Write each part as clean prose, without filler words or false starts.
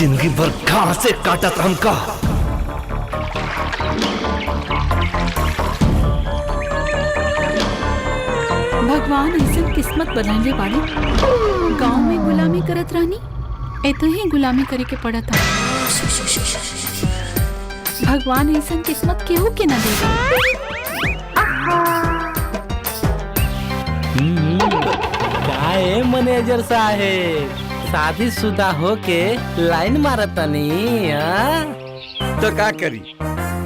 जिंदगी भर घास से काटत हमका। भगवान ऐसा किस्मत बनैले बाड़ी, गांव में गुलामी करत रहनी, एतो ही गुलामी करे के पड़ा था। भगवान ऐसा किस्मत केहू के ना देगा। काहे मैनेजर साहेब शादीशुदा होके लाइन मारतनी? तो का करी,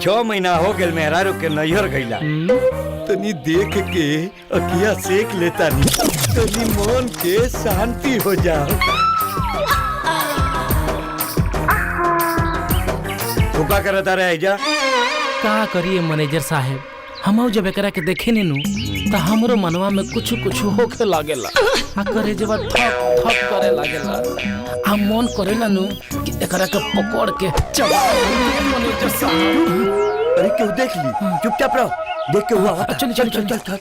6 महीना हो गए मेहरारू के नैहर गईला। तनी देख के अखिया सेक लेता नी, तनी मन के शांति हो जाओ। धोखा करता रहे जा। का करिए मैनेजर साहेब, हम जब एकरा के देखे नीनू तो हमरो मनवा में कुछ कुछ होके लागेला, आ करे जब थक थक करे लागेला। हम मन करेला नु कि एकरा के पकड़ के चबा मैनेजर साहब। अरे क्यों देख ली, चुपचाप रहो, देख के हुआ। चल चल चल चल चल।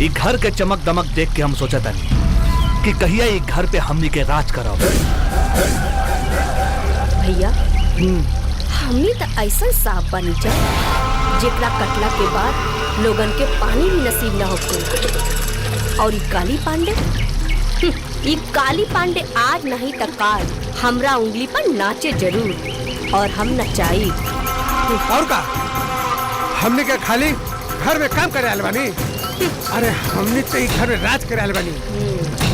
ये घर के चमक दमक देख के हम सोचा था कि कहिया ये घर पे हमनी के राज कराओ। भैया हमनी तो ऐसा सांप बनी जा जेकरा कटला के बाद लोगन के पानी भी नसीब न होके। और ये काली पांडे आज नहीं तो काल हमरा उंगली पर नाचे जरूर, और हम नचाई। और का हमने क्या खाली घर में काम करे आल बानी? अरे हमने तो घर में राज करे आल बानी।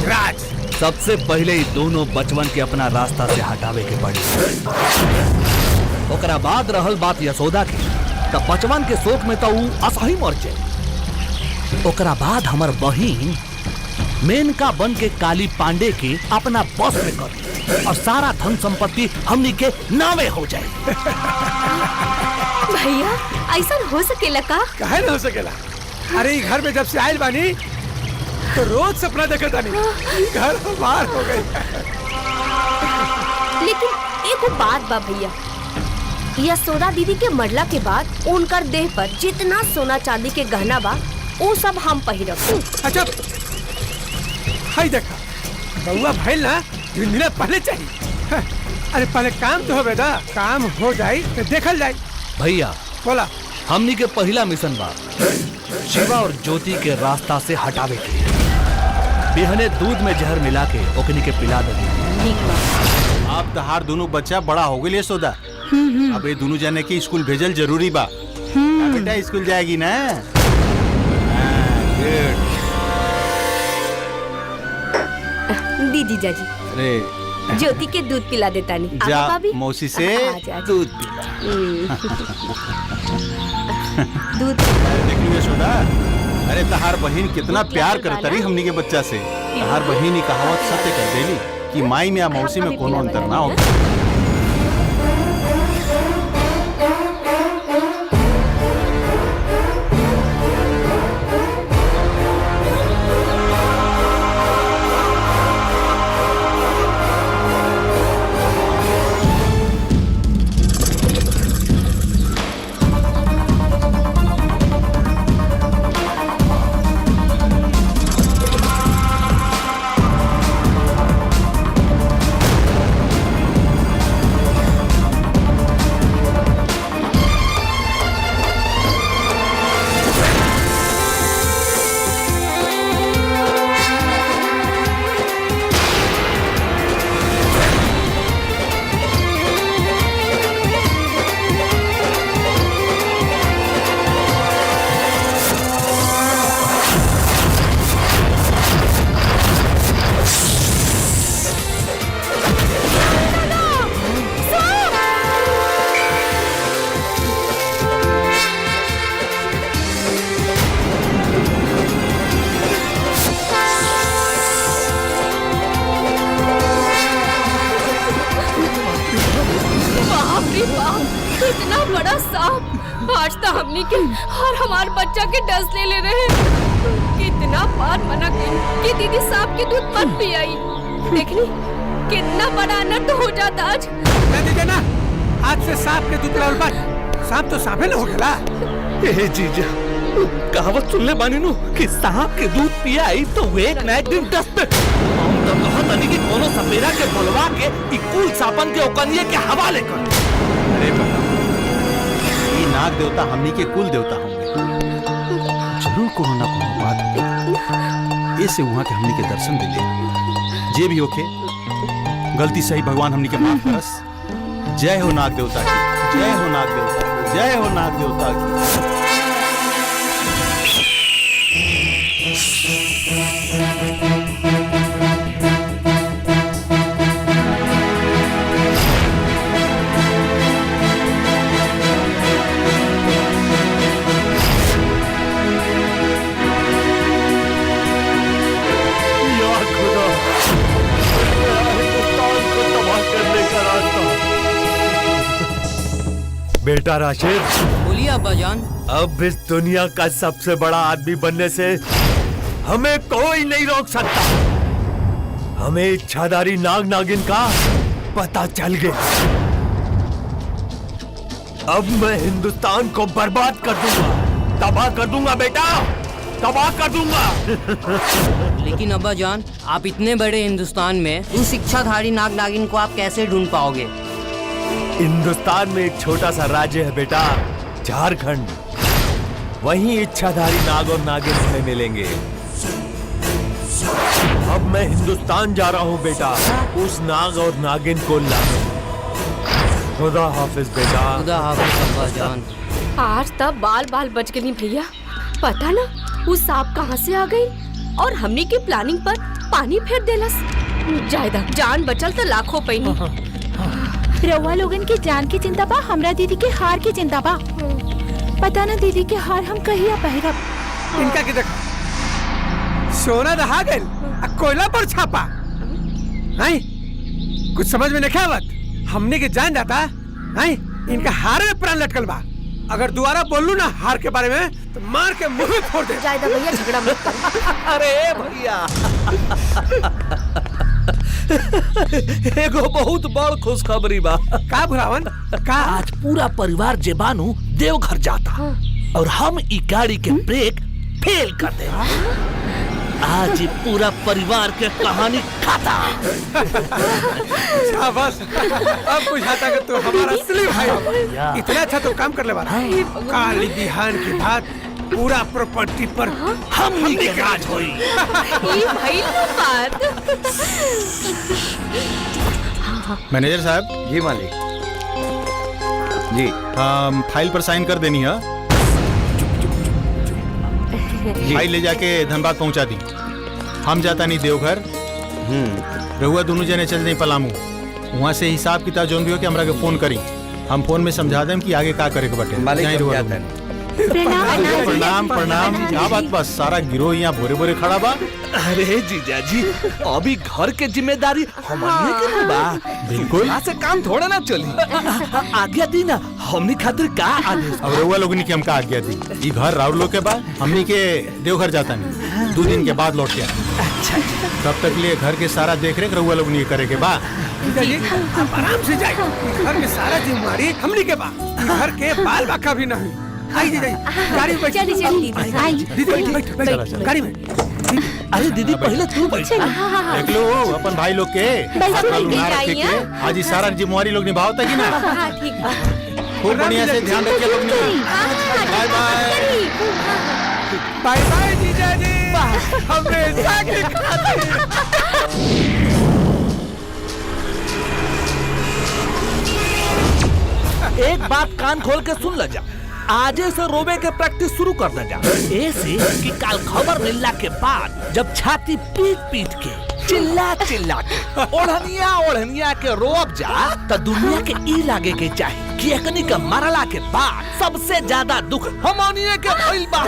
राज सबसे पहले ही दोनों बचवन के अपना रास्ता से हटावे के पड़ी। ओकरा बाद रहल बात यशोदा की, तब बचवन के शोक में तो असही मर जाए। ओकरा बाद हमर बहिन मेनका बन के काली पांडे के अपना बस में कर और सारा धन संपत्ति हमनी के नामे हो जाए। भैया ऐसा हो सकेला का? काहे न हो सकेला? अरे घर में जब से आयल बानी तो रोज सपना देखत बानी घर बाहर हो गई। लेकिन एक बात बा भैया, यशोदा दीदी के मरला के बाद उनकर देह पर जितना सोना चांदी के गहना बा वो सब हम पहिरब। अच्छा हाय देखा बउआ भइल ना, दिन पहले चाहिए। अरे पहले काम तो होवे दा, काम हो जाए तो देखल जाए। भैया बोला हमनी के पहला मिशन बा शिवा और ज्योति के रास्ता से हटावे के। बिहने दूध में जहर मिला के ओकनी के पिला देंगे। आप तहार दोनों बच्चा बड़ा हो गए सोदा, अब ये दोनों जाने की स्कूल भेजल जरूरी बा। बेटा स्कूल जाएगी ना? दीदी जाजी, अरे ज्योति के दूध पिला देता नहीं। जा मौसी से दूध पिला। दूध देख लियो सोदा, अरे तहार बहन कितना प्यार करता रही हमनी के बच्चा से। तहार बहन ही कहावत सत्य कर देली कि माई में या मौसी में कोनो अंतर ना हो। इतना बड़ा सांप आज तो हमनी के और हमारे बच्चा के डस ले रहे। कितना बार मना की कि दीदी सांप के दूध मत पियाई, देखनी कितना बड़ा अनर्थ हो जाता आज। ना आज से सांप के दूध पिलावल बंद। सांप तो सांपे न हो गया। ए जीजा कहावत सुनले बानी नु कि सांप के दूध पियाई तो एक ना एक दिन डस पे। हम तो चाहिए कि कोनो सपेरा के बोलवा के ई कुल सापन के ओकनिए के हवाले कर। अरे बाबा, ये नाग देवता हमनी के कुल देवता होंगे, जरूर कोनो ना कोनो बात ऐसे वहाँ के हमनी के दर्शन दिले। जे भी होके गलती सही भगवान हमनी के माफ करस। जय हो नाग देवता की, जय हो नाग देवता की, जय हो नाग देवता की। बेटा राशिद, बोलिए अब्बा जान। अब इस दुनिया का सबसे बड़ा आदमी बनने से हमें कोई नहीं रोक सकता। हमें इच्छाधारी नाग नागिन का पता चल गया। अब मैं हिंदुस्तान को बर्बाद कर दूंगा, तबाह कर दूंगा बेटा, तबाह कर दूंगा। लेकिन अब्बा जान, आप इतने बड़े हिंदुस्तान में उस इच्छाधारी नाग नागिन को आप कैसे ढूंढ पाओगे? हिंदुस्तान में एक छोटा सा राज्य है बेटा, झारखंड। वहीं इच्छाधारी नाग और नागिन हमें मिलेंगे। अब मैं हिंदुस्तान जा रहा हूँ बेटा, उस नाग और नागिन को लाने। खुदा हाफिज बेटा। खुदा हाफिज अब्बा जान। आज तब बाल बाल बच गई भैया। पता ना वो सांप कहाँ से आ गई और हमने की प्लानिंग पर पानी फेर देलस। जायदा जान बचल तो लाखों पैनी। रउआ लोगन की जान की चिंता बा, हमरा दीदी के हार की चिंता बा। पता ना दीदी के हार हम कहिया पहिरब। इनका की देखा सोना रहा गइल आ कोयला पर छापा। नहीं कुछ समझ में नहीं आवत। हमने के जान जाता नहीं, इनका हार में प्राण लटकल बा। अगर दोबारा बोलूं ना हार के बारे में तो मार के मुंह में फोड़ दे। जायदा भैया झगड़ा मत कर। अरे भैया, एगो बहुत बड़ खुशखबरी बा। का भुलावन का? आज पूरा परिवार जे बानू देवघर जाता और हम ई गाड़ी के ब्रेक फेल कर दे। आज ये पूरा परिवार के कहानी खाता। शाबाश, अब बुझाता कि तू हमारा असली भाई हो। इतना अच्छा तो काम कर ले बारा। काली बिहान की बात पूरा प्रॉपर्टी पर हम के राज होई। ये भाई बात। मैनेजर साहब। जी मालिक जी। फाइल पर साइन कर देनी है। फाइल ले जाके धनबाद पहुंचा दी। हम जाता नहीं देवघर, रहुआ दोनों जने चल जाए पलामू। वहाँ से हिसाब किताब जोन भी हो के हमरा के फोन करी। हम फोन में समझा दें कि आगे का करे के बटे। मालिक हम जाता नहीं। प्रणाम प्रणाम। क्या बात बस सारा गिरोह यहाँ भोरे भोरे खड़ा बा। अरे जीजा जी, अभी घर के जिम्मेदारी हमारे के बा। बिल्कुल। यहाँ से काम थोड़ा ना चली। आज्ञा दी ना, हमनी खातिर का आदेश। अब रहुआ लोगनी की हम का आज्ञा दी। ये घर राउर लोग के बा, हमनी के देवघर जाता नहीं। 2 दिन के बाद लौट के अच्छा, तब तक लिए घर के सारा देख रेख रहुआ लोगनी के करे के बा। आप आराम से जाइए। घर के सारा जिम्मेदारी हमनी के बा। घर के बाल बाका भी नहीं। आई दीदी, गाड़ी में बैठ। चली चली दीदी बैठ गाड़ी में। अरे दीदी पहले तू बैठ। देख लो अपन भाई लोग के ना रखे के आज ये सारा जिम्मेवारी लोग निभावता कि ना। हाँ ठीक बा। खूब बढ़िया से ध्यान रखिए लोग। By by. बाय बाय जीजा जी। हमेशा की खातिर। एक बात कान खोल के सुन ल जा। आजे से रोबे के प्रैक्टिस शुरू कर दे जा। ऐसे कि कल खबर मिलला के बाद जब छाती पीट पीट के चिल्ला चिल्ला के ओढ़निया के रोब जा तो दुनिया के ई लागे के चाहिए कि एकनी के मरला के बाद सबसे ज्यादा दुख हमनिए के भइल बा।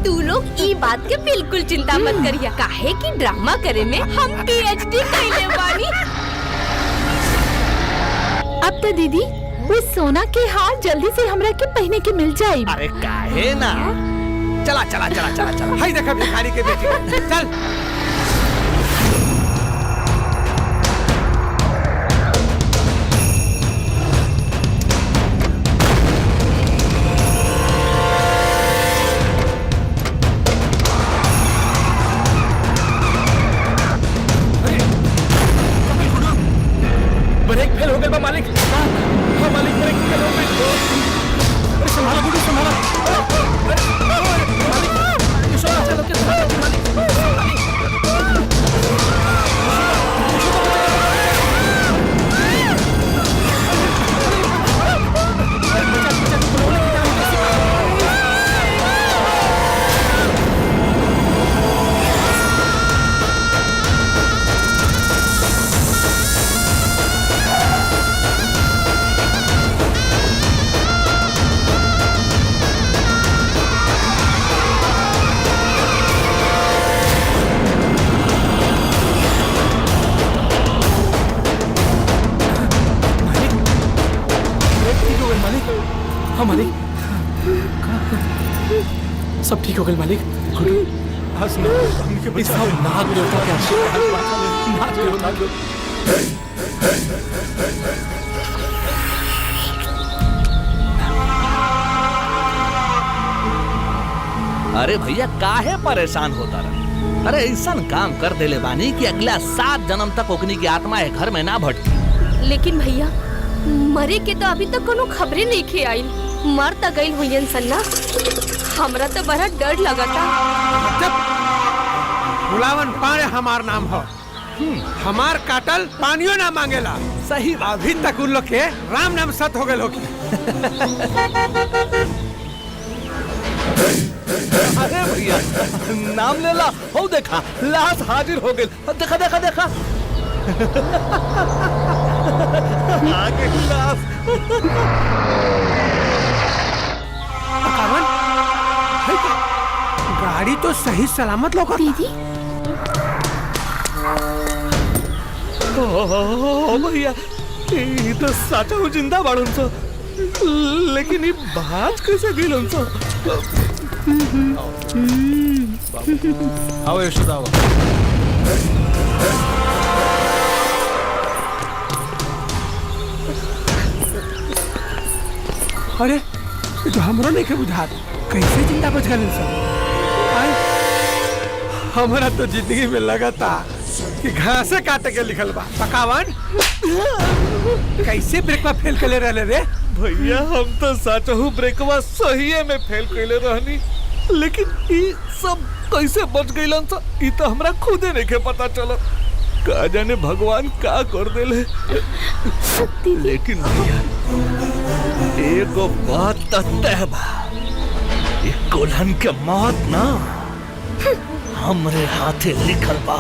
तू लोग ई बात के बिल्कुल चिंता मत करिया। काहे कि ड्रामा करे में हम PhD कइले बानी। अब तो दीदी वो सोना के हार जल्दी से हमरा के पहने के मिल जाए। अरे काहे ना, चला चला चला चला चला। हाय देखा भिखारी के बेटी। चल हाँ मालिक, सब ठीक हो गए मालिक। हंस ना, हमनी के इस सब नाग देवता के आशीर्वाद। नाग देवता। अरे भैया काहे परेशान होता रहा? अरे ऐसा काम कर देले बानी कि अगला 7 जन्म तक ओकनी की आत्मा है घर में ना भटकी। लेकिन भैया मरे के तो अभी तक कोनो खबरें नहीं खे आई। मर त गइल हुई सन्ना, हमरा तो बड़ा डर लगता। बुलावन पाड़े हमार नाम हो, हमार काटल पानियो ना मांगेला। सही अभी तक उन लोग के राम नाम सत हो गए होगी। अरे भैया नाम ले ला, हो देखा लाश हाजिर हो गई। देखा देखा देखा आगे लाश। कावन, गाड़ी तो सही सलामत लोग। दीदी ओ भैया ये तो साचा हूँ जिंदा बाड़न सो, लेकिन ये बात कैसे गिलन सो? आओ यशोदा आओ। अरे ये तो हमरो नहीं के बुझात, कैसे जिंदा बच गए सब? हमारा तो जिंदगी में लगा था कि घासे काटे के लिखल बा। पकावन कैसे ब्रेक में फेल कर रहे रे? भैया हम तो साचा हूँ ब्रेकवा सही में फेल कैले रहनी, लेकिन ये सब कैसे बच गइलन सा ये तो हमरा खुदे नहीं के पता चलो। का जाने भगवान का कर देले। लेकिन भैया एगो बात तो तय बा, ये कोल्हन के मौत ना हमरे हाथे लिखल बा।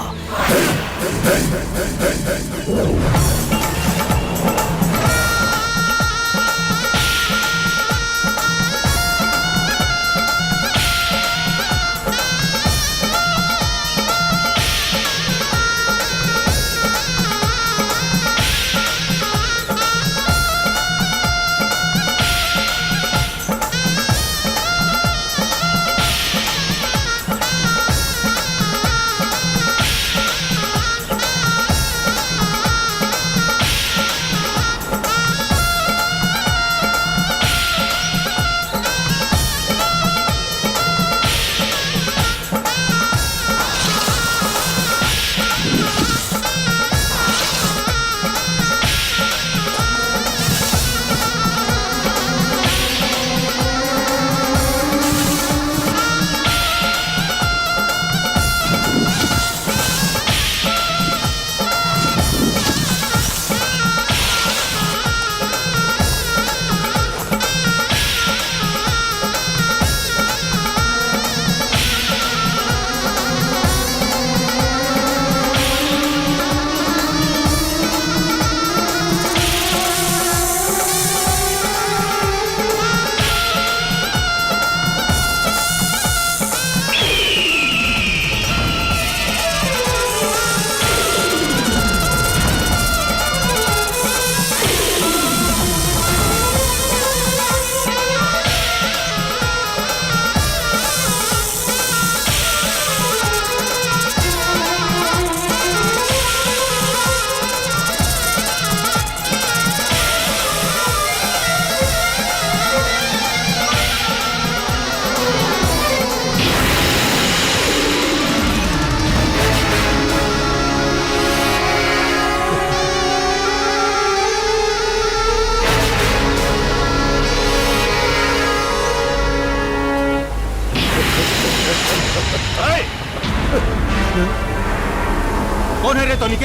कौन है रे तोनी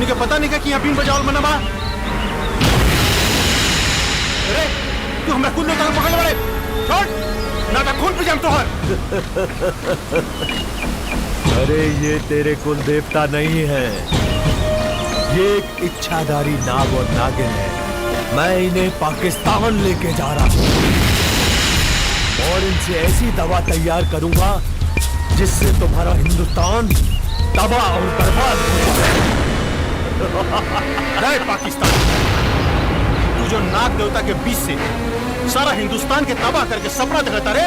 के पता नहीं कि यहाँ बीन बजावल मना बा? अरे तू हमरा कुल लोग पकड़ बड़े छोड़ ना तो खून पे जाम तोहर। अरे ये तेरे कुल देवता नहीं है, ये एक इच्छाधारी नाग और नागिन है। मैं इन्हें पाकिस्तान लेके जा रहा हूँ और इनसे ऐसी दवा तैयार करूंगा जिससे तुम्हारा हिंदुस्तान तबाह और बर्बाद हो जाए। पाकिस्तान तू जो नाग देवता के बीच से सारा हिंदुस्तान के तबाह करके सपना देखता रे।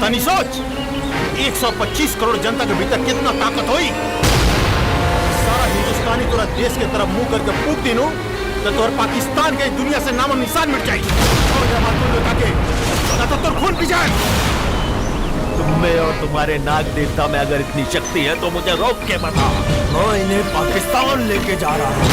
तनी सोच 125 करोड़ जनता के भीतर कितना ताकत होई। सारा हिंदुस्तानी तोरा देश के तरफ मुंह करके फूक दिनू तो तोर पाकिस्तान के दुनिया से नामो निशान मिट जाई। और जब तो तोर खून पी जाए। तुम्हें और तुम्हारे नाग देवता में अगर इतनी शक्ति है तो मुझे रोक के बता। मैं इन्हें पाकिस्तान लेके जा रहा हूँ।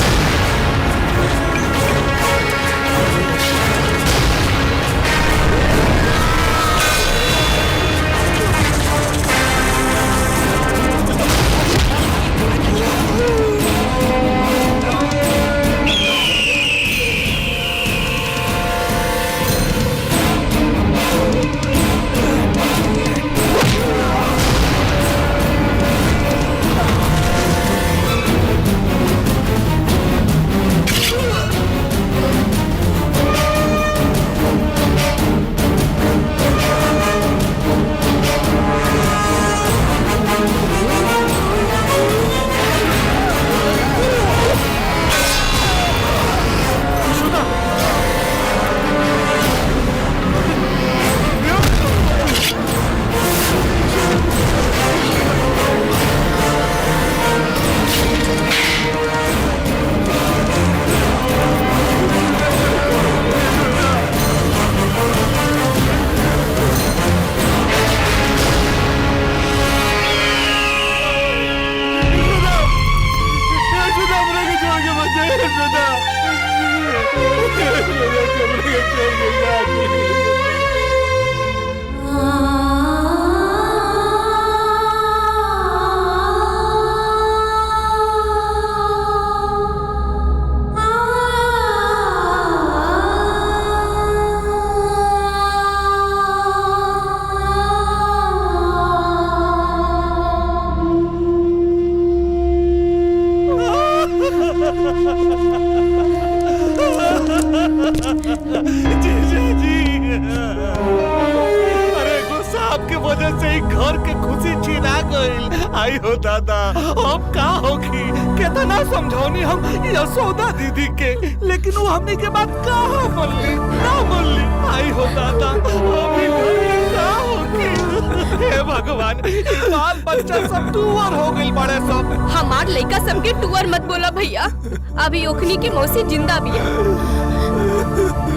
आई हो दादा, अब का होगी? कितना समझौनी हम यशोदा दीदी के, लेकिन वो हमने के बात कहाँ बोली ना बोली। आई हो दादा, अभी का होगी? हे भगवान, बाल बच्चा सब टूअर हो गई बड़े सब। हमार लड़का सबके टूअर मत बोला भैया। अभी ओखनी की मौसी जिंदा भी है।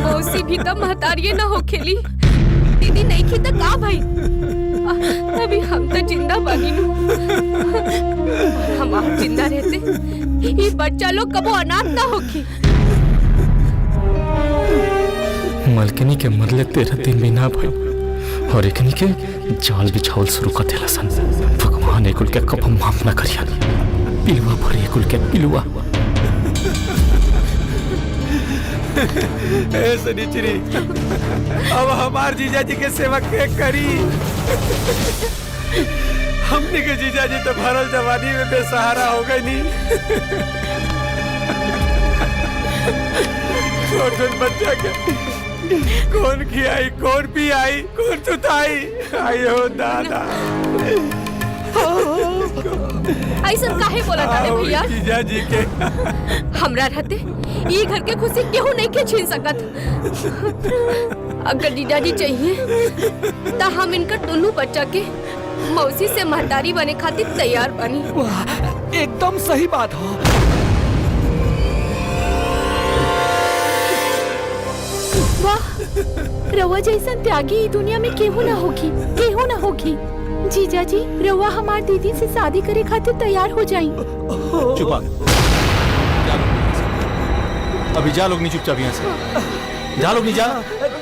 मौसी भी तो महतारिये न हो खेली। दीदी नहीं की तो का भाई? अभी हम तो जिंदा बानी नु। हम आप जिंदा रहते ये बच्चा लोग कबो अनाथ ना होगी। मलकिनी के मरले 13 दिन भी ना भाई, और एकनी के जाल बिछावल शुरू कर देला सन। भगवान एकुल के कब माफ ना करिया। पिलुआ भरी एकुल के पिलुआ। ए सनीचरी, अब हमार जीजा जी के सेवा के करी। हमने के जीजा जी तो भरल जवानी में बेसहारा हो गई नी। छोटे बच्चा के कौन खियाई, कौन पियाई, कौन सुताई? आयो दादा, ऐसा काहे बोला था भैया? जीजा जी के हमरा रहते ये घर के खुशी केहू नहीं के छीन सकत। अगर जीजा जी चाहिए तो हम इनका दोनों बच्चा के मौसी से महतारी बने खातिर तैयार बनी। एकदम सही बात हो। वाह, रवा जैसन त्यागी दुनिया में केहू ना होगी, केहू ना होगी। जीजा जी, रवा हमार दीदी से शादी करे खातिर तैयार हो जाई। चुप अभी जा लोग नहीं, चुपचाप यहाँ से जा लोग नहीं। जा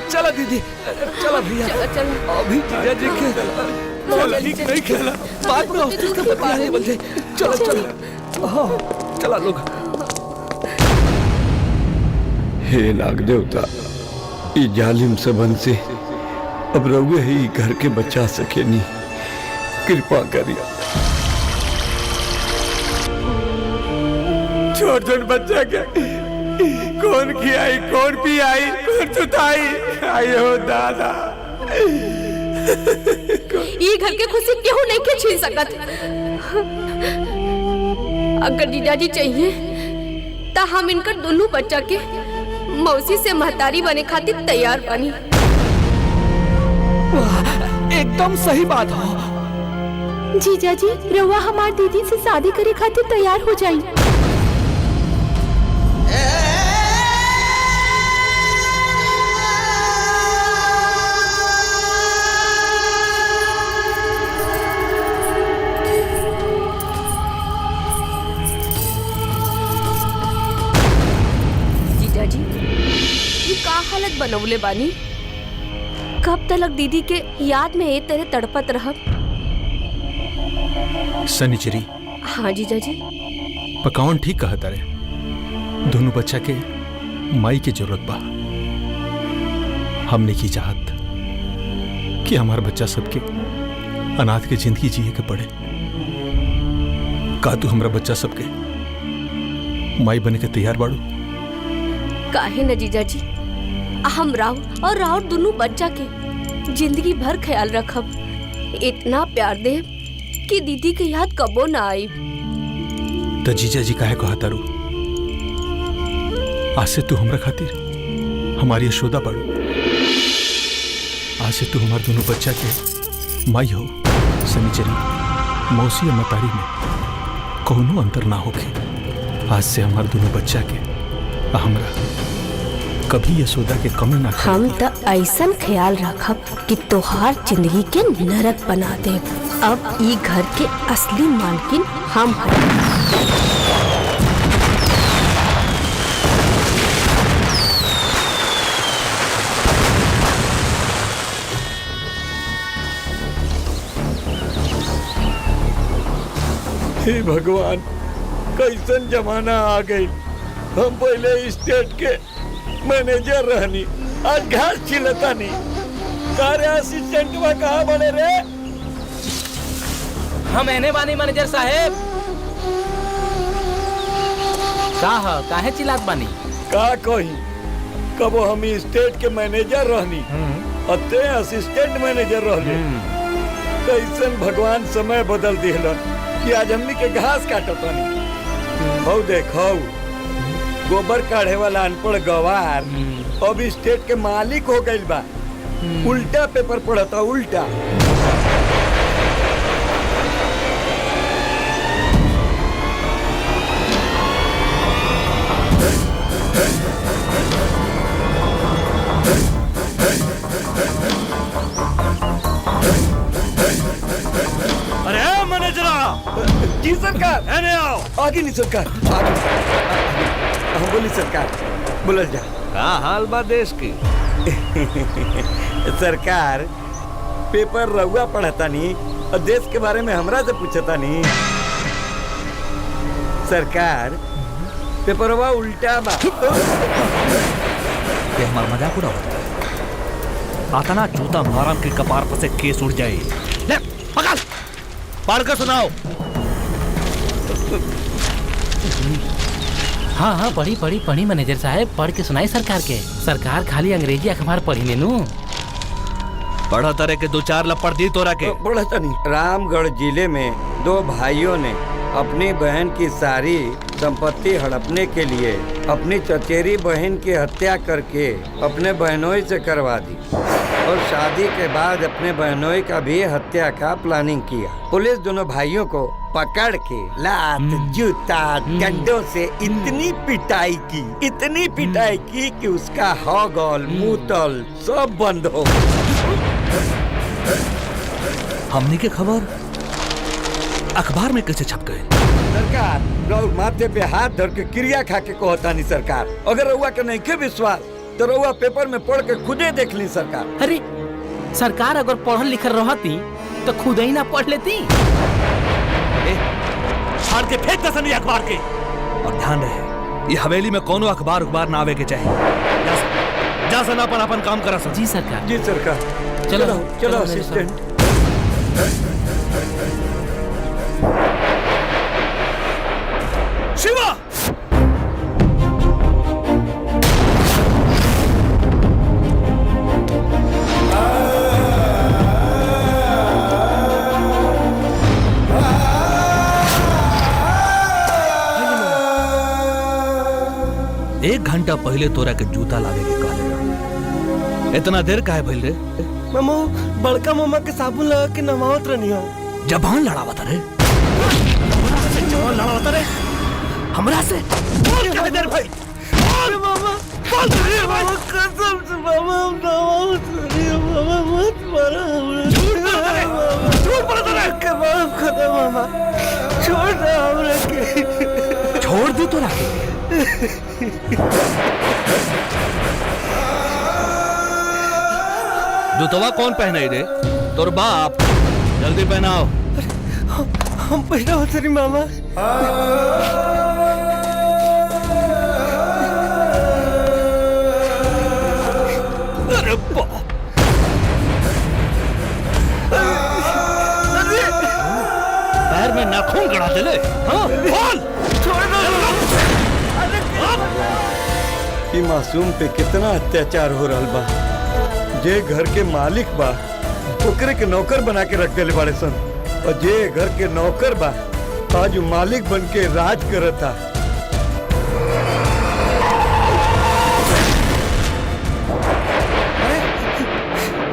चला दीदी, चला भैया, चलो अभी जीजा जी के ठीक नहीं खेला, बाद में हॉस्टल का पता नहीं बोलते। चलो चलो, हाँ चला लोग। हे नाग देवता, ई जालिम सबन से अब रउए ही घर के बचा सके नी, कृपा करिए। छोटे बच्चा के कौन खियाई, कौन पियाई, कौन सुताई? आयो दादा, ये घर के खुशी केहू नहीं के छीन सकत। अगर जीजा जी चाहिए तो हम इनका दोनों बच्चा के मौसी से महतारी बने खातिर तैयार बनी। एकदम सही बात हो। जीजा जी रउआ हमार दीदी से शादी करे खातिर तैयार हो जाई। जीजा जी ये का हालत बनवले बानी? कब तलक दीदी के याद में ए तेरे तड़पत रहब? सनिचरी हाँ जीजा जी। पकावन ठीक कहा तारे, दोनों बच्चा के माई के जरूरत बा। हमने की चाहत कि हमार बच्चा सबके अनाथ के जिंदगी जिए के पड़े। का तू हमरा बच्चा सबके माई बने के तैयार बाड़ू? काहे न जीजा जी, हम राहुल और राहुल दोनों बच्चा के जिंदगी भर ख्याल रखब। इतना प्यार दे कि दीदी के याद कबो ना आई। तो जीजा जी काहे कहा तारू? आज से तू हमरा खातिर हमारी यशोदा बाड़ू। आज से तू हमार दोनों बच्चा के माई हो। सनिचरी मौसी और मतारी में कोनो अंतर ना होके। आज से हमार दोनों बच्चा के हमरा कभी यशोदा के कमी ना। हम तो ऐसा ख्याल रखब कि तोहार जिंदगी के नरक बना दे। अब ई घर के असली मालकिन हम हैं। हे भगवान, कैसन जमाना आ गई। हम पहले स्टेट के मैनेजर रहनी, आज घास छिलता नहीं। कार्य असिस्टेंट में कहाँ बने रे? हम एने बानी मैनेजर साहेब। काहे चिल्लात बानी? का कही, कबो हम स्टेट के मैनेजर रहनी, अते असिस्टेंट मैनेजर रहनी। कैसन भगवान समय बदल दिलन कि आज हमनी के घास काटत नहीं। हौ देखो, गोबर काढ़े वाला अनपढ़ गवार अब स्टेट के मालिक हो गइल बा। उल्टा पेपर पढ़ता, उल्टा। अरे मैनेजरा! जी सरकार। एने आओ। आगे नहीं सरकार, आगे। हाँ बोली सरकार, बोलल जा। का हाल बा देश की? सरकार, पेपर रहुआ पढ़ता नहीं और देश के बारे में हमरा से पूछता नहीं। सरकार, पेपरवा उल्टा बा। ये हमार मजाक उड़ावत। आता ना जूता मारम के कपार पर से केस उड़ जाए। ले पकड़, पढ़ कर सुनाओ। हाँ पढ़ी मैनेजर साहब, पढ़ के सुनाई सरकार के। सरकार खाली अंग्रेजी अखबार पढ़ी नेनू। पढ़ा तरह के दो चार लपड़ दी तोरा के। पढ़ता नहीं। रामगढ़ जिले में दो भाइयों ने अपनी बहन की सारी संपत्ति हड़पने के लिए अपनी चचेरी बहन की हत्या करके अपने बहनोई से करवा दी और शादी के बाद अपने बहनोई का भी हत्या का प्लानिंग किया। पुलिस दोनों भाइयों को पकड़ के लात, जूता, डंडों से इतनी पिटाई की कि उसका हौगल, मूतल सब बंद हो। हमने के खबर अखबार में कैसे छप गए? सरकार, रउआ माथे पे हाथ धर के क्रिया खा के कहता नहीं सरकार। अगर रउआ के नहीं के विश्वास तो रउआ पेपर में पढ़ के खुदे देख ली सरकार। अरे सरकार अगर पढ़ल लिखल रहती तो खुद ही ना पढ़ लेती। फाड़ के फेंक दसनी अखबार के। और ध्यान रहे, ये हवेली में कोनो अखबार ना आवे के चाहिए। जा सना अपन काम करा सर। जी सरकार। जी सरकार। चलो असिस्टेंट। शिवा! एक 1 घंटा पहले तोरा के जूता लावे के कहले रहा। इतना देर काहे भइल रे? मामा बड़का मामा के साबुन लगा के नहावत रहनी हो। जबान लड़ावत रे? जबान लड़ावत रे हमरा से? बोल काहे देर भाई? अरे मामा बोल रे मामा, कसम से मामा हम नहावत रहनी हो। मामा मत मारा हमरा। झूठ बोलत रे के माफ कर दे मामा, छोड़ दे हमरा के। छोड़ दी तोरा के? जूतवा कौन पहनाई रे? तोर बाप। जल्दी पहनाओ। हम पहना होते नहीं मामा। अरे बाप, पैर में नाखून गड़ा दे ले। हाँ बोल। छोड़ दो। ई मासूम पे कितना अत्याचार हो रहल बा। जे घर के मालिक बा ओकरे के नौकर बना के रख देले बाड़े सन, और जे घर के नौकर बा आज मालिक बन के राज करता।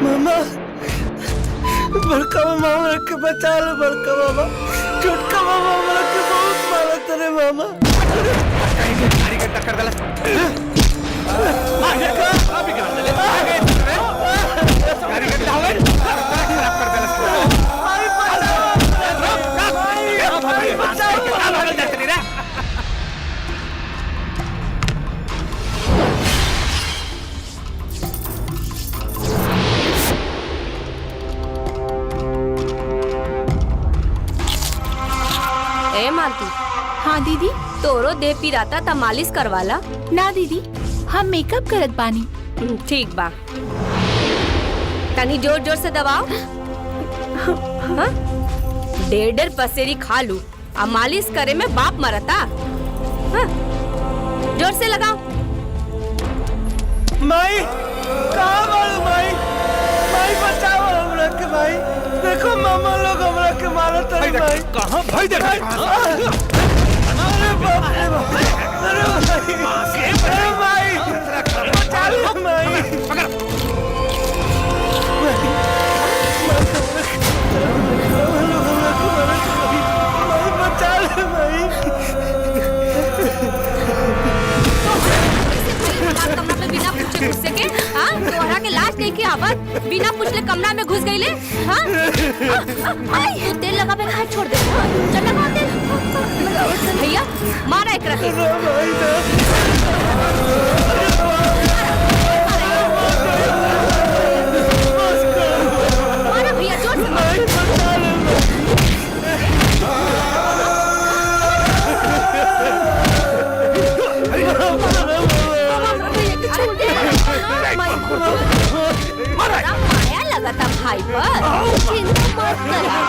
मामा बड़का मामा हमरा के बचा लो। बड़का मामा, छोटका मामा हमरा के बहुत मारत रे मामा। गाड़ी के टक्कर देला। आगे का अभी कर दे। आगे गाड़ी के डाले खराब कर देला। भाई बचाओ भाई, क्या भागल जाते रे? ए मालती, हाँ दीदी। तोरो देह पिराता त मालिश करवाला। ना दीदी, हम मेकअप करत बानी। ठीक बा, तनी जोर जोर से दबाओ। हाँ? 1.5 पसेरी खा लू आ मालिश करे में बाप मरता। हाँ? जोर से लगाओ। माई कहाँ मारू माई? माई बचाओ हमरा के माई। देखो मामा लोग हमरा के मारत है माई। कहाँ भाई देख? अरे बाप रे बाप। अरे माई बचा लो माई। बचा लो माई। कमरा में बिना पूछे घुस के? हाँ? तोहरा के लाज नहीं की आवत? बिना पूछले कमरा में घुस गईले? हाँ? तू तेल लगावे खाए छोड़ दे। चल लगा तेल। भैया मारा एकरा के। मारा भैया, जोर से मारा। माया लगाता भाई पर। चिंता मत करा,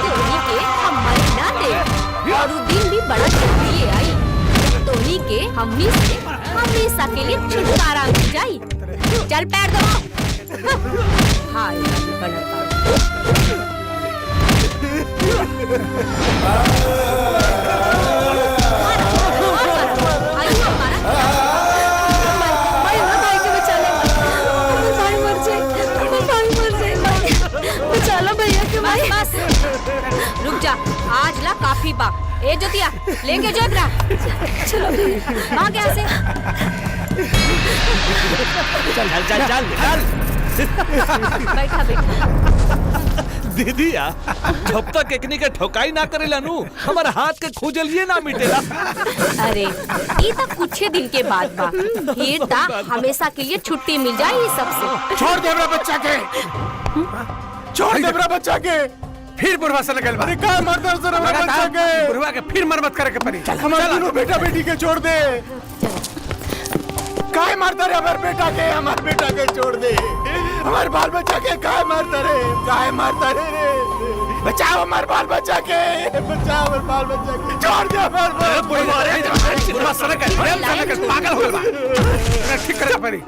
तोनी के हम मर ना दे। और वो दिन भी बड़ा जल्दी आई। तोनी के हमनी से हमेशा के लिए छुटकारा मिल जाई। चल पैर दबाओ। हाय बनता। बस रुक जा, आज ला काफी बा। ए जोतिया लेके जो एकरा। चलो भाग यहाँ से। चल चल चल चल चल। बैठा बैठा। दीदी या जब तक एकनी के ठोकाई ना करेला नु हमार हाथ के खुजलिए ना मिटेला। अरे ये तो कुछ दिन के बाद बा। फिर ता हमेशा के लिए छुट्टी मिल जाए ये सबसे। छोड़ दे बच्चा के, छोड़ दे बच्चा के। फिर बुढ़वा से लगल बा। अरे का मरदा से बच्चा के? बुढ़वा के फिर मरमत करे के पड़ी। हमारे दोनों बेटा बेटी के छोड़ दे। काय मारता रे हमारे बेटा के? हमारे बेटा के छोड़ दे। हमारे बाल बच्चा के काय मारता रे? काय मारता रे? बचाओ हमारे बाल बच्चा के, बचाओ हमारे बाल बच्चा के। छोड़ दे हमारे बाल। बुढ़वा सड़क है, पागल हो गया। ठीक करे पड़ी।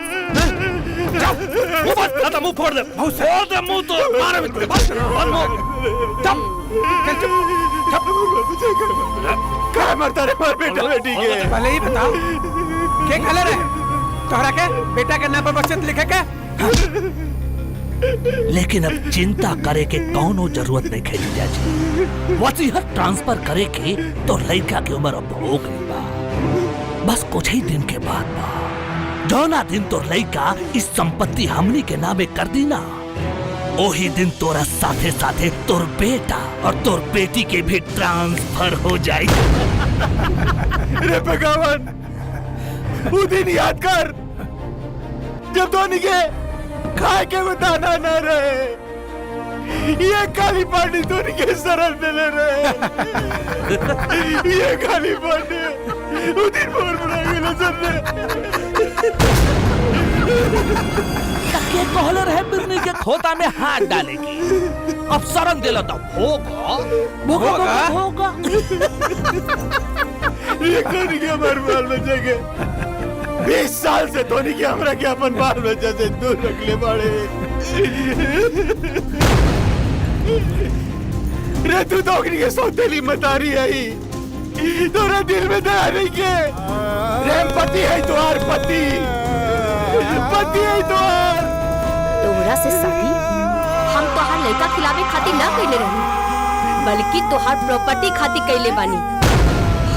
मुंह बंद, मुंह फोड़ दे। फोड़ दे मुंह तो मारे बस मुंह। क्या मरता रे हमारे बेटा बेटी के? पहले ही बताओ के कहले रहे तोहरा के बेटा के नाम पर वसीयत लिखे के? लेकिन अब चिंता करे के कौनो जरूरत नहीं है जीजा जी। वसीयत ट्रांसफर करे के तो लड़का की उम्र अब हो गई बा, बस कुछ ही दिन के बाद बा। जौना दिन तो लड़का इस संपत्ति हमनी के नामे कर दी ना, वही दिन तोरा साथे साथे तोर बेटा और तोर बेटी के भी ट्रांसफर हो जाए। रे भगवान, वो दिन याद कर जब धोनी के खाए के बताना न रहे, ये काली पानी धोनी के शरण में ले रहे। ये काली पानी वो दिन बोल बना के नजर में के कहले रहे बिरनी के खोता में हाथ डालेगी, अब शरण दिला तो होगा। ये धोनी के हमारे बाल बच्चे के 20 साल से धोनी के हमरा के अपन बाल बच्चा से दूर रख ले बाड़े। रे तू दोगनी के सौतेली मतारी है, तोरा दिल में दया नहीं के। प्रेम पति है तुहार पति है तुहार। तोहरा से शादी हम तोहार लड़का खिलावे खातिर ना कैले रही, बल्कि तोहार प्रॉपर्टी खातिर कैले बानी।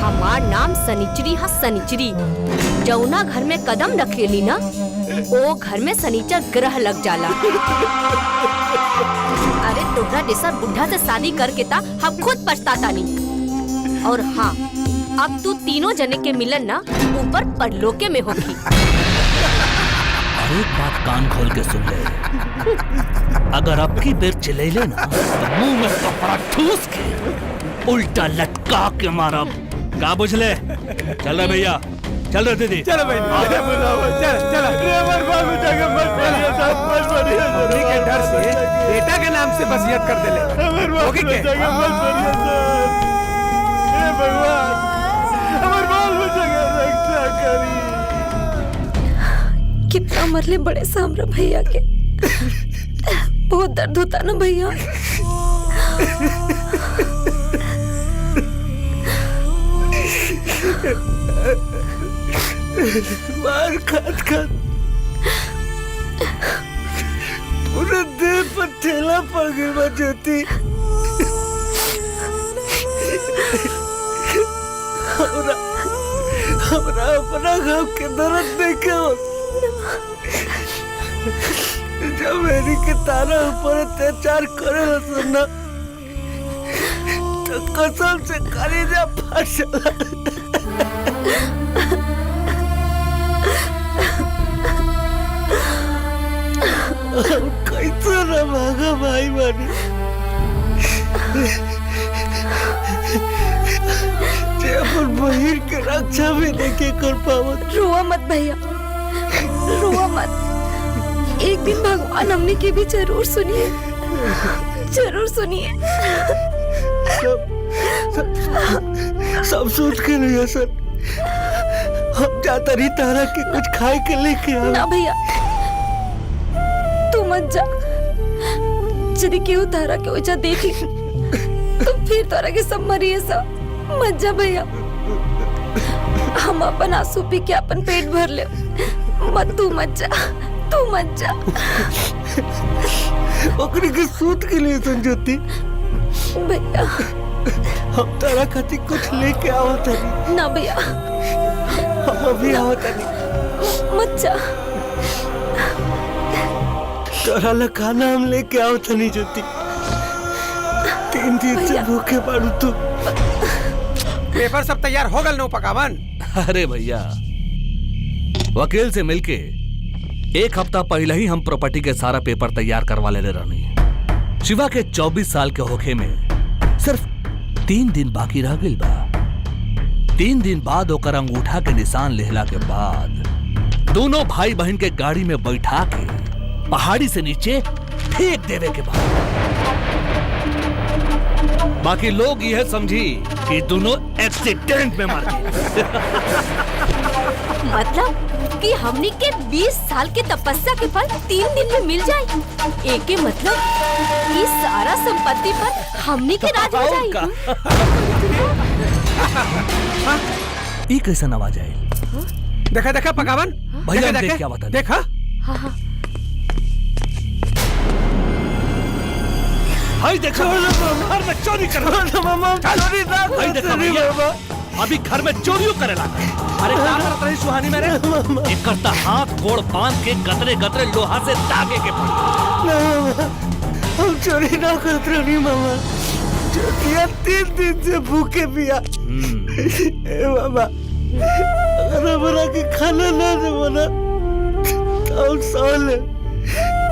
हमार नाम सनिचरी है, सनिचरी। जौना घर में कदम रखेली ना, वो घर में सनीचर ग्रह लग जाला। अरे तोहरा जैसा बुढ़ा से शादी करके ता हम खुद पछताता नहीं। और हाँ, अब तू तीनों जने के मिलन ना ऊपर परलोके में होगी। एक बात कान खोल के सुन ले, अगर अब की बेर चिल्ले ना तो मुंह में कपड़ा ठूस के उल्टा लटका के मारब। का बुझले? चल रहे भैया, चल रहे दीदी, चलो भाई, चल हमारे बाल बच्चा के मत मारिए, मत मारिए। धोनी के डर से बेटा के नाम से वसीयत कर देले। हमारे बाल बच्चा के मत मारिए सर। हे भगवान, हमारे बाल बच्चा के रक्षा करी। कितना मरले बड़े सामरा भैया के, बहुत दर्द होता ना भैया। मार खात खात पूरे देह पर ठेला पड़ गई बा ज्योति। हमरा अपना घाव के दर्द देखे हो। जब मेरी के तारा ऊपर अत्याचार करे सुनना तो कसम से कलेजा फट जाला। कैसे ना भागा भाई बानी, अपन बहिर के रक्षा भी नहीं कर पावत। रोआ मत भैया, रोआ मत। एक दिन भगवान हमने की भी जरूर सुनिए, जरूर सुनिए। सब सोच के नहीं सर, हम जाता नहीं तारा के कुछ खाए के लेके आ। ना भैया, तू मत जा। यदि केहू तारा के वजह देखी तो फिर तारा के सब मरिए सब। मत जा भैया, हम अपन आंसू पी के अपन पेट भर ले। मत, तू मत जा, तू मत जा। ओकरे के सूत के लिए समझौती भैया, हम तारा खातिर कुछ लेके आवत नहीं। ना भैया, हम अभी आवत नहीं। मत जा। तारा ला खाना हम लेके आवत नहीं ज्योति। 3 दिन से भूखे पड़ू तू। पेपर सब तैयार हो गल नो पकावन। अरे भैया, वकील से मिलके 1 हफ्ता पहले ही हम प्रॉपर्टी के सारा पेपर तैयार करवा ले रहनी। शिवा के 24 साल के होखे में सिर्फ 3 दिन बाकी रह गइल बा। 3 दिन बाद ओकर अंगूठा के निशान लेहला के बाद दोनों भाई बहन के गाड़ी में बैठा के पहाड़ी से नीचे फेंक देवे के बाद बाकी लोग यह समझी कि दोनों एक्सीडेंट में मर गए। मतलब कि हमनी के 20 साल के तपस्या के फल 3 दिन में मिल जाए। एक के मतलब इस सारा संपत्ति पर हमनी के राज हो जाए। ये कैसा आवाज आए? देखा देखा पकावन भैया देख क्या बता देखा हाँ हाँ भाई देखो घर में चोरी कर भाई देखो भैया अभी घर में चोरियों करे लगा। अरे क्या करत रही सुहानी मेरे एक करता हाथ गोड़ बांध के गतरे गतरे लोहा से दागे के पड़ी। हम चोरी ना करते रही मामा, चोटिया 3 दिन से भूखे पिया। मामा अगर हमारा के खाना ना दे बना तो हम सो ले,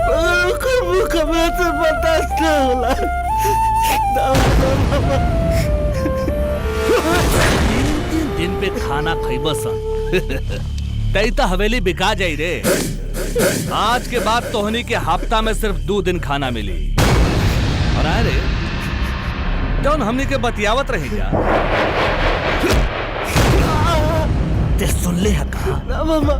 मगर उसका भूख हमें से बर्दाश्त ना होला। मामा 3 दिन पे खाना खैबसन तैता हवेली बिका जाई रे। आज के बाद तोहनी के हफ्ता में सिर्फ 2 दिन खाना मिली। और अरे जौन हमनी के बतियावत रही जा ते सुन ले है कहा ना मामा,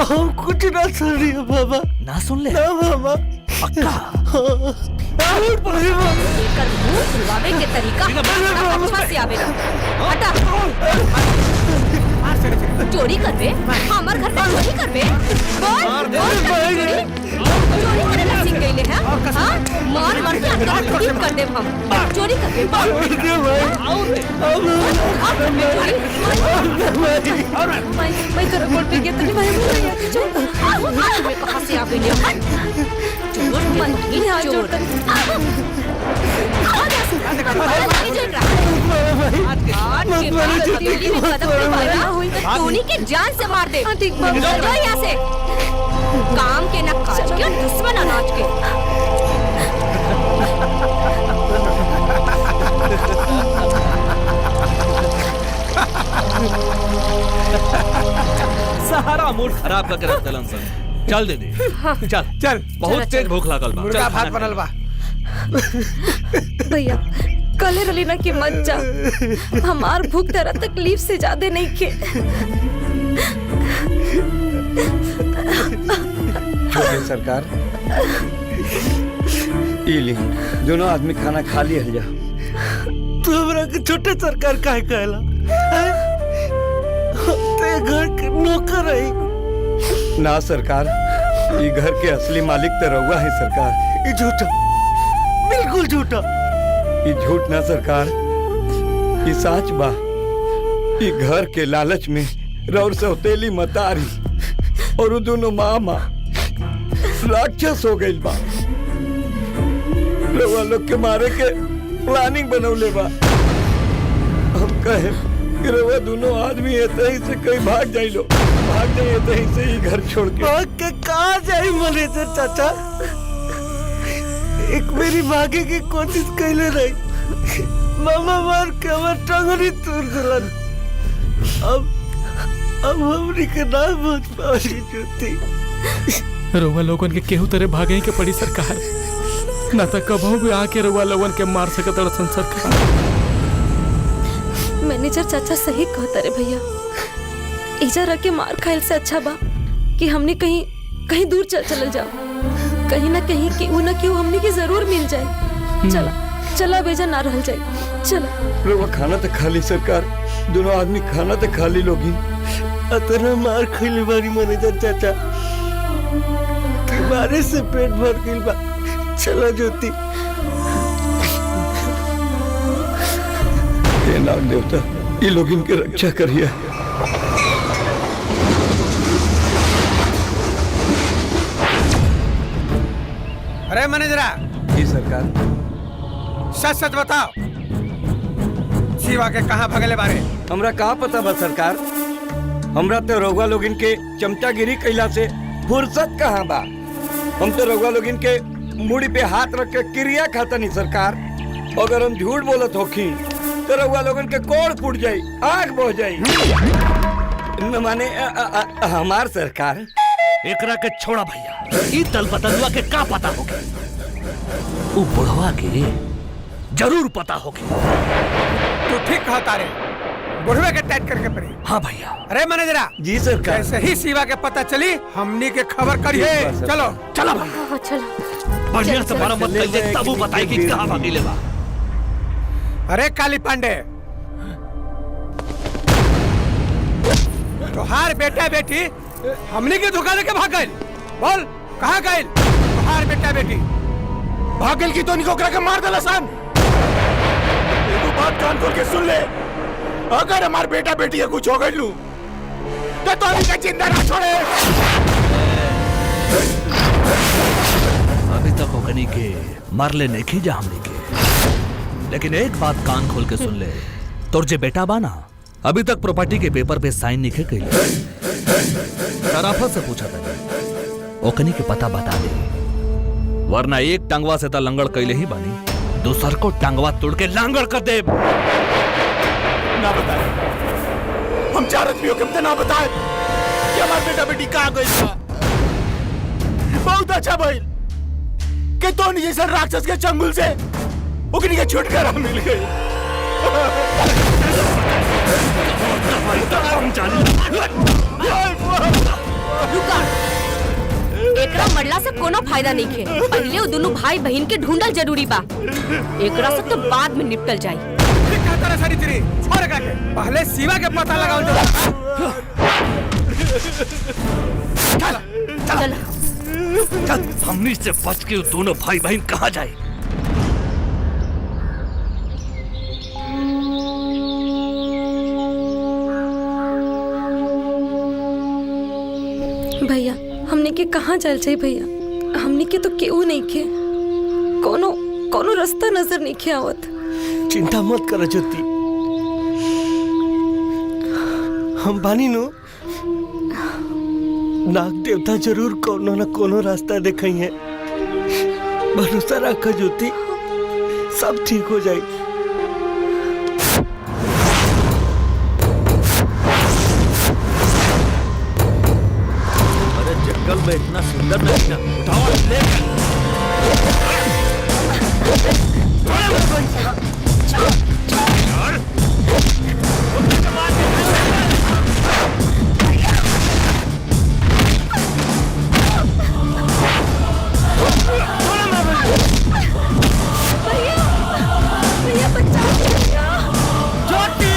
हम कुछ ना सुन रही है बाबा। ना सुन ले ना मामा पक्का लेकर मुंह खुलवावे के तरीका अच्छा से आवेला। हटा चोरी करबे हमार घर में चोरी करबे बोल चोरी करे ना सीख गईले हैं। हां मार मार के अंदर ठीक कर देब हम। चोरी करबे मैं तेरे बोल पे गया तनी मैं मुंह के चोर मैं कहां से आ गई है। चोर मन की चोर टोनी के जान से मार दे। यहाँ से काम के न काज के दुश्मन अनाज के। सहारा मूड खराब करके रख दलन सन। चल दे चल चल बहुत तेज भूख लागल बा। मुर्गा भात बनल बा। भैया कले रलीना की मत जा, हमार भूख तेरा तकलीफ से ज्यादा नहीं के। छोटे सरकार इली दोनों आदमी खाना खा लिया जा। तू हमरा के छोटे सरकार काहे कहला? ते घर के नौकर है। ना सरकार, ये घर के असली मालिक तो रउआ है सरकार। ये झूठा, बिल्कुल झूठा। ये झूठ ना सरकार, ये सच बा। ये घर के लालच में रौर सौतेली मतारी और वो दोनों मामा राक्षस हो गई बा। रउआ लोग के मारे के प्लानिंग बनौले बा। हम कहे कि रउआ दोनों आदमी एतही से कहीं भाग जाई लो, भाग जाइए एतही से ही घर छोड़ के। भाग के कहाँ जाई मैनेजर चाचा? एक मेरी भागे की कोशिश कैले रही, मामा मार के हमार टंगरी तोड़ दिलन। अब हमरी के ना बच पाई ज्योति। रउआ लोगन के केहू तरह भागे के पड़ी सरकार, ना तो कबहू भी आके रउआ लोगन के मार सकत रसन सरकार। मैनेजर चाचा सही कहता रे भैया, इजा रख के मार खाइल से अच्छा बा कि हमने कहीं दूर चल जाओ। कहीं ना कहीं केहू ना केहू हमने के जरूर मिल जाए। चला बेजा ना रह जाए। चला रउआ खाना तो खा ली सरकार, दोनों आदमी खाना तो खा ली लोगी। अतना मार खइले बारी मैनेजर चाचा, मारे से पेट भर गइल बा। चला ज्योति। हे नाग देवता, ये लोग इनके रक्षा करिए। अरे मैनेजरा। जी सरकार। सच सच बताओ, शिवा के कहाँ भगले बारे? हमरा कहाँ पता बा सरकार, हमरा तो रउआ लोग इनके चमचागिरी कैला से फुर्सत कहाँ बा। हम तो रउआ लोग इनके मुड़ी पे हाथ रख के क्रिया खाता नहीं सरकार। अगर हम झूठ बोलत होखी तो रउआ लोगन के कोड़ फूट जाई, आग बह जाई। न माने हमार सरकार। एकरा के छोड़ा भैया, ई दल बदलुआ के का पता होगी? उ बुढ़वा के जरूर पता होगी। तू ठीक कहता रे, बुढ़वे के टाइट करके पड़ी। हाँ भैया। अरे मैनेजरा। जी सरकार। जैसे ही शिवा के पता चली हमनी के खबर करिए। चलो चला भैया। चलो बढ़िया से बारा मत कर दे, तब वो बताए कि कहाँ भागी लेवा। अरे काली पांडे, तोहार बेटा बेटी हमने के धोखा देके भाग गए। बोल कहाँ गए तोहार बेटा बेटी? भाग गए की तो निको के मार दे सन। एगो बात कान खोल के सुन ले, अगर हमार बेटा बेटी के कुछ हो गई लू तो तोहनी के जिंदा ना छोड़े। अभी तक ओकनी के मरले नहीं खींचा हमने के, लेकिन एक बात कान खोल के सुन ले, तोर जे बेटा बाना अभी तक प्रॉपर्टी के पेपर पे साइन नहीं कइले। शराफत से पूछा था ओकनी के पता बता दे, वरना एक टांगवा से ता लंगड़ कैले ही बानी, दूसर को टांगवा तोड़ के लांगड़ कर दे। ना बताए, हम चार आदमियों के ना बताए कि हमारा बेटा बेटी कहाँ गई था। बहुत अच्छा भाई कि तो जैसे राक्षस के चंगुल से उकनी के छुटकारा मिल गई। एकरा मरला से कोनो फायदा नहीं खे। पहले वो दोनों भाई बहन के ढूंढल जरूरी बा, एकरा से तो बाद में निपटल जाई। पहले शिवा के पता लगाओ। चल हमनी से बच के दोनों भाई बहन कहाँ जाए? भैया हमने के कहाँ चल जाए भैया? हमने के तो केहू नहीं खे, कोनो रास्ता नजर नहीं खे आवत। चिंता मत कर ज्योति, हम बानी नो, नाग देवता जरूर कोनो न कोनो रास्ता दिखाई है। भरोसा रखा ज्योति, सब ठीक हो जाए। अरे जंगल में इतना सुंदर नहीं ना, उठाओ ले। ज्योति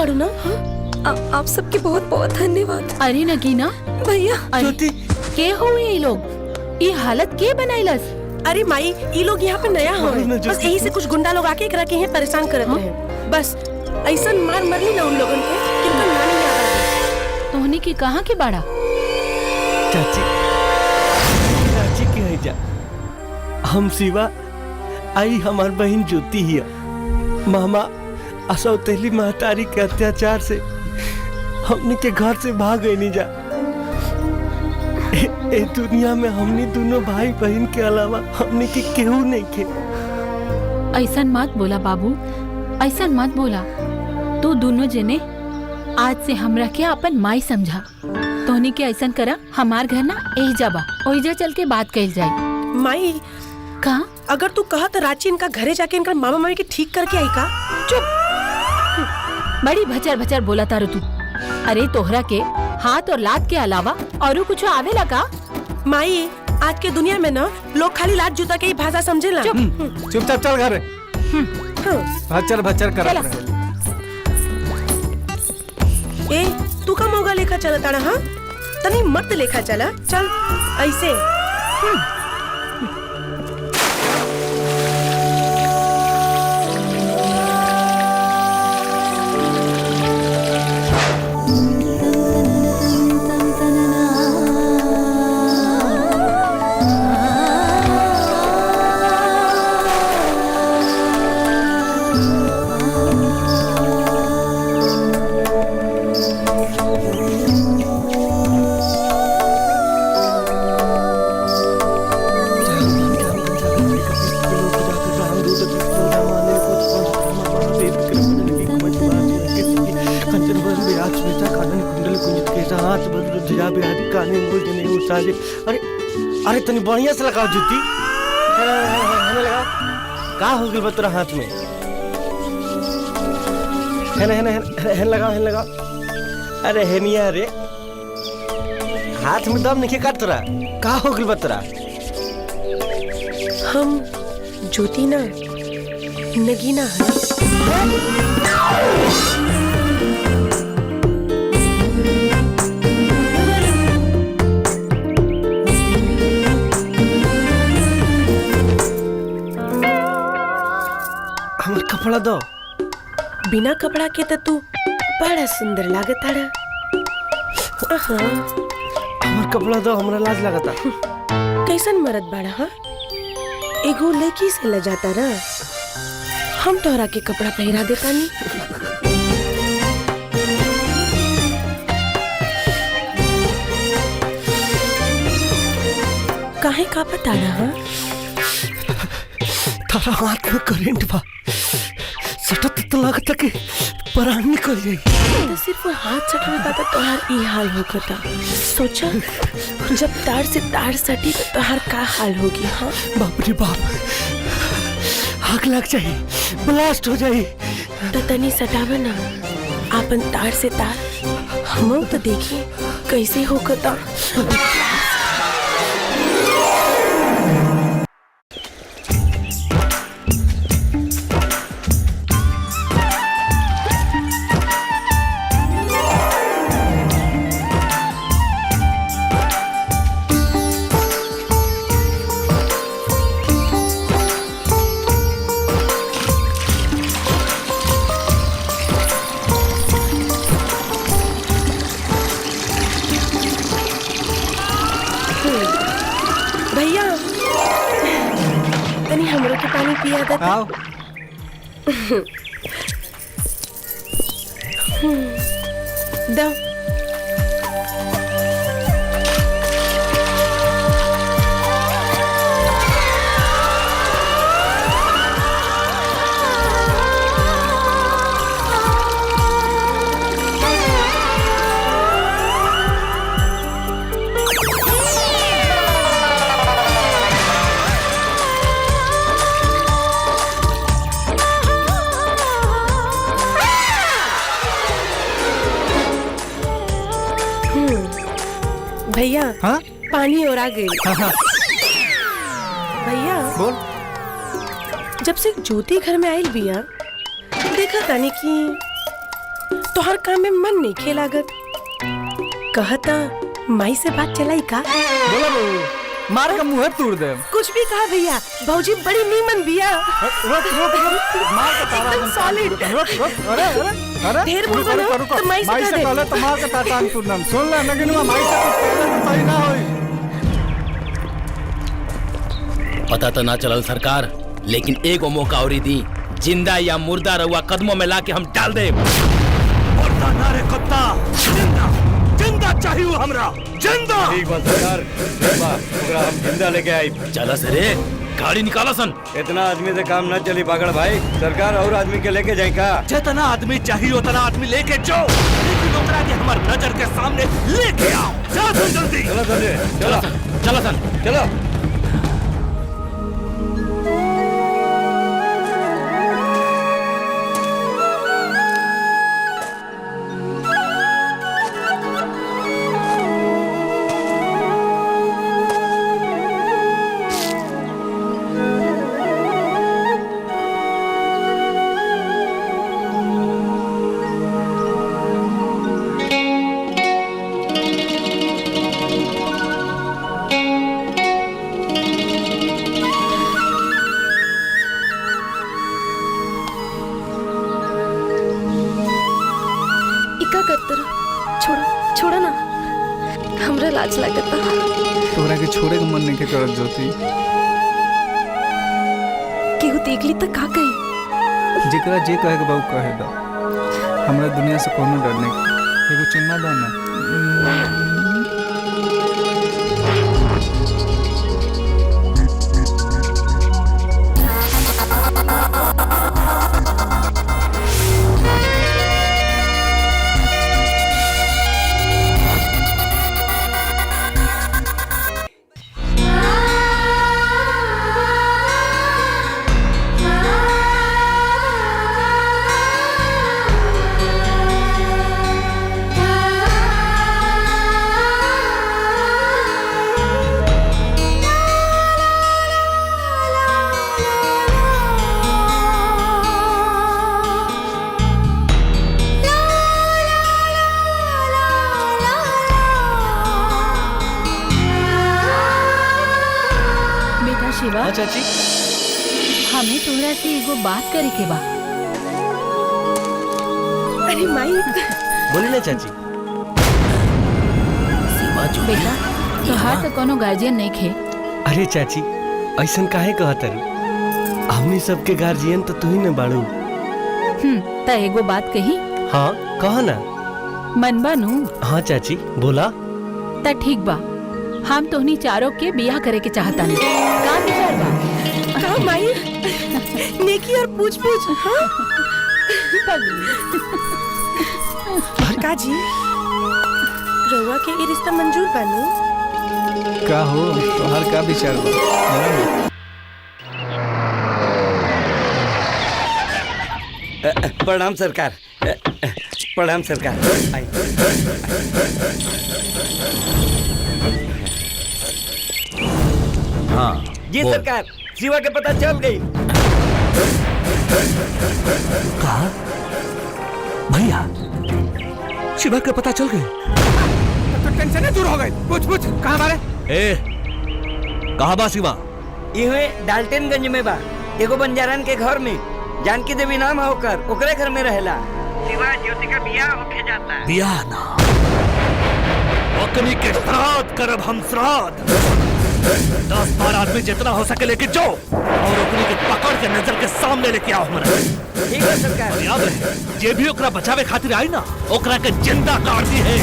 बाड़ू ना? आप सबके बहुत बहुत धन्यवाद। अरे नगीना भैया, ज्योति के हुए ये लोग, ये हालत के बनाइलस? अरे माई, ये लोग यहाँ पे नया हो, बस यही से कुछ गुंडा लोग आके एकरा के यहाँ परेशान करत रहे। बस ऐसा मार मरली ना उन लोगन के कि उनका नानी याद आ गई। तोहनी की कहाँ के बाड़ा? चाची के है जा, हम सिवा आई हमार बहन ज्योति हिया। मामा असौतेली महतारी के अत्याचार से हमने के घर से भाग गई नहीं जा। ए दुनिया में हमने दोनों भाई बहन के अलावा हमने के केहू नहीं के। ऐसा मत बोला बाबू, ऐसा मत बोला। तू दोनों जने आज से हमरा के अपन माई समझा। तोहनी के ऐसा करा, हमार घर ना एहिजा बा, ओहिजा चल के बात कइल जाए। माई कहा? अगर तू कहा तो रांची इनका घरे जाके इनका मामा मामी के ठीक करके आई का? चुप, बड़ी भचर भचर बोला तारू तू। अरे तोहरा के हाथ और लात के अलावा और कुछ आवेला का? माई, आज के दुनिया में ना लोग खाली लात जूता के ही भाषा समझेला। चुपचाप चल घर। भचर भचर कर। ए, तू का मोगा लेखा चला ताड़ा? हाँ, तनी मर्द लेखा चला। चल ऐसे। अरे अरे तनी बढ़िया से लगाओ जूती। लगाओ। का हो गई बा तोरा हाथ में? है लगाओ। अरे हेनिया रे, हाथ में दम नहीं काट तोरा। का हो गई बा तोरा? हम ज्योति ना नगीना है। हमार कपड़ा दो। बिना कपड़ा के तो तू बड़ा सुंदर लागत है। हमार कपड़ा दो, हमरा लाज लगता। कैसन मरद बाड़ा? हाँ, एगो लड़की से लजाता रहा। हम तोहरा के कपड़ा पहरा देता नहीं। काहे का पता रहा? तारा हाथ में करंट बा, सटत तो लगता कि प्राण निकल जाई। तो सिर्फ हाथ सटने का तो तोहार ई हाल होता। सोचा जब तार से तार सटी तो तोहार का हाल होगी? हाँ बाप रे बाप, आग लग जाई, ब्लास्ट हो जाई। तो तनी सटावे ना आपन तार से तार, हम तो देखी कैसे होता। भैया तनी हमरो के पानी पिया दे। आओ। दो। भैया हाँ? पानी और आ गई। हाँ। भैया बोल। जब से ज्योति घर में आयल बिया देखा तानी कि तोहर काम में मन नहीं खेलागत। कहता माई से बात चलाई का? बोला बहू, मार का मुंह तोड़ दे। कुछ भी कहा भैया, भौजी बड़ी नीमन बिया। रुक रुक रुक, मार का तारा एकदम सॉलिड। रुक रुक, अरे अरे अरे ढेर बोल ना तो माई से कह दे। कहले तो मार का ताटान तोड़ना। सुन ले नगिनवा, माई से कुछ कहले तो सही ना होई। पता तो ना चलल सरकार, लेकिन एगो मौका और दी, जिंदा या मुर्दा रहुआ कदमों में लाके हम डाल दे। मुर्दा ना रे कुत्ता, जिंदा जिंदा चाहिए हमरा, जिंदा। ठीक बात सरकार, ओकरा हम जिंदा लेके आई। चला सरे, गाड़ी निकाला सन। इतना आदमी से काम न चली पागल भाई, सरकार और आदमी के लेके जाए का? जितना आदमी चाहिए उतना आदमी लेके जाओ, लेकिन ओकरा के हमार नजर के सामने लेके आओ। जा जल्दी। चलो जल्दी, चलो चला सन, चलो। छोड़ा ना, हमरा लाज लगता। तोरा के छोड़े के मन नहीं के करत ज्योति। केहू देख ली तो का कही? जेकरा जे कहे के बाबू कहे दो, हमरा दुनिया से कोनो डर नहीं। एगो चुम्मा दो ना। शिवा, चाची, हमें तोहरा से एगो बात करे के बा। अरे माई, बोली ना चाची। बेटा, तोहार तो कोनो गार्जियन नहीं खे। अरे चाची, ऐसन काहे कहत रही? हमनी सबके गार्जियन तो तू ही न बाड़ू। त एगो बात कही? हाँ, कह ना। मन बानू? हाँ चाची, बोला। त ठीक बा, हम तोहनी चारों के बियाह करे के चाहता नहीं। का विचार बा? का माई? नेकी और पूछ पूछ। हाँ? का जी, रउआ के ये रिश्ता मंजूर बानू? का हो, तोहार का विचार बा? प्रणाम सरकार, प्रणाम सरकार। हाँ जी सरकार, शिवा के पता चल गई। कहा भैया, शिवा के पता चल गई? तो टेंशन दूर हो गई। पूछ पूछ, कहाँ बारे? कहाँ बा शिवा? ये डाल्टनगंज में बा, एगो बंजारन के घर में। जानकी देवी नाम है ओकर, ओकरे घर में रहेला। शिवा ज्योति का बियाह होके जाता है। बियाह ना, ओकनी के श्राद्ध करब हम, श्राद्ध। 10-12 आदमी जितना हो सके लेके जाओ और ओकनी के पकड़ के नजर के सामने लेके आओ हमारा। ठीक है सरकार। याद रहे, जे भी ओकरा बचावे खातिर आई ना, ओकरा के जिंदा काट दी है।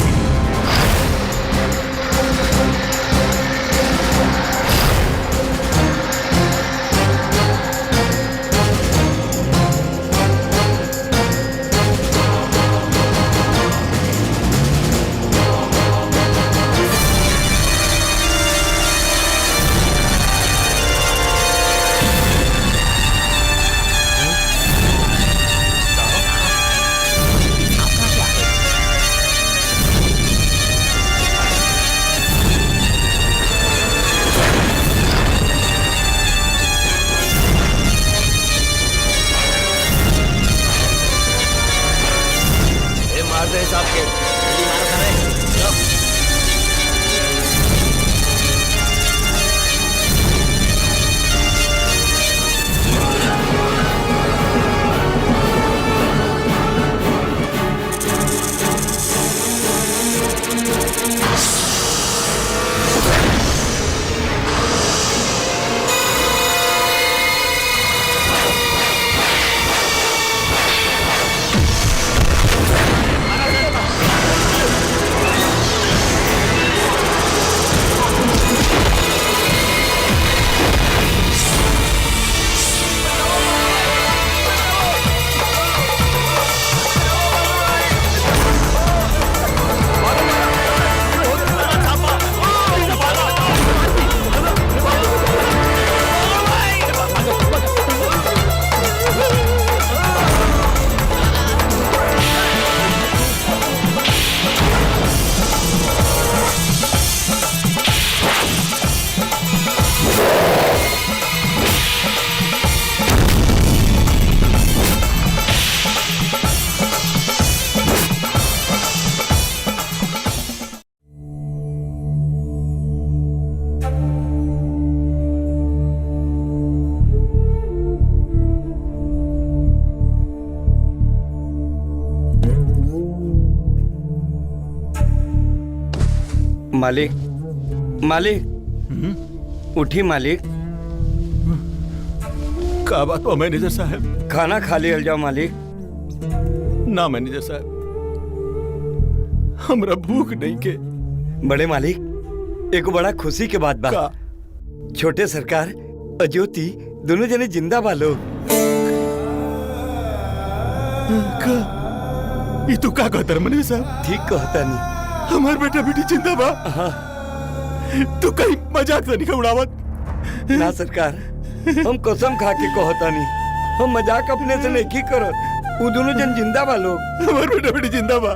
मालिक मालिक उठी मालिक। का बात हुआ मैनेजर साहब? खाना खा लिया जाओ मालिक। ना मैनेजर साहब, हमरा भूख नहीं के। बड़े मालिक एक बड़ा खुशी के बात बा। छोटे सरकार अज्योति दोनों जने जिंदा बा लोग। ये तू का कहता है मैनेजर साहब? ठीक कहता नहीं। हमार बेटा बेटी जिंदा बा? तू कहीं मजाक से नहीं उड़ावत? ना सरकार, हम कसम खा के कहता नहीं, हम मजाक अपने से नहीं करत। वो दोनों जन जिंदा बा लोग। हमार बेटा बेटी जिंदा बा,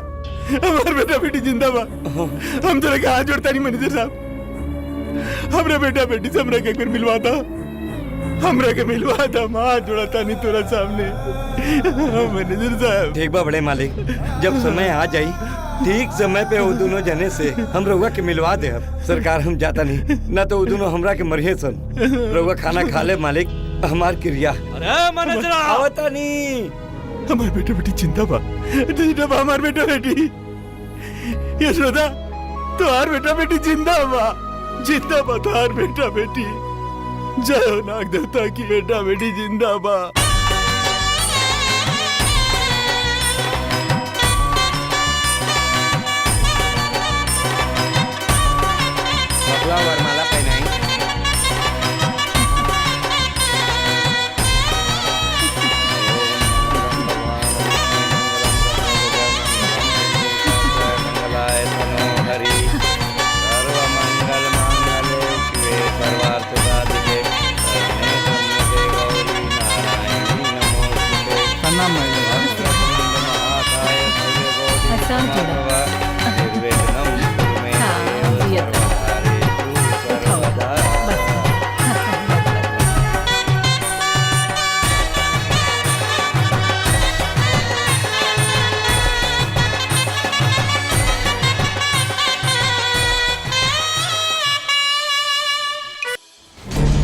हमार बेटा बेटी जिंदा बा। हम तेरे के हाथ जोड़ता नहीं मैनेजर साहब। हमरा बेटा बेटी से हमरा के एक बार मिलवा था, हमरा के मिलवा था। हाथ जोड़ता नहीं तेरा सामने मैनेजर साहब। ठीक बा बड़े मालिक, जब समय आ जाई ठीक समय पे वो दोनों जने से हम रउआ के मिलवा दे। सरकार हम जाता नहीं, ना तो वो दोनों हमरा के मरिए सन। रउआ खाना खा ले मालिक, हमार क्रिया। अरे मैनेजर आवता नहीं। हमार बेटा बेटी जिंदा बा, जिंदा बा हमार बेटा बेटी। यशोदा तुम्हार बेटा बेटी जिंदा बा, जिंदा बा तुम्हार बेटा बेटी। जय हो नाग देवता की बेटा बेटी जिंदा बा। वरमाला पहनाई। मंगलाय तनो हरि सर्व मंगल मांगल्ये शिवे सर्वार्थ साधिके शरण्ये त्र्यंबके गौरी नारायणी नमोस्तुते। प्रणाम महाकाय निर्विघ्नं कुरु मे देव।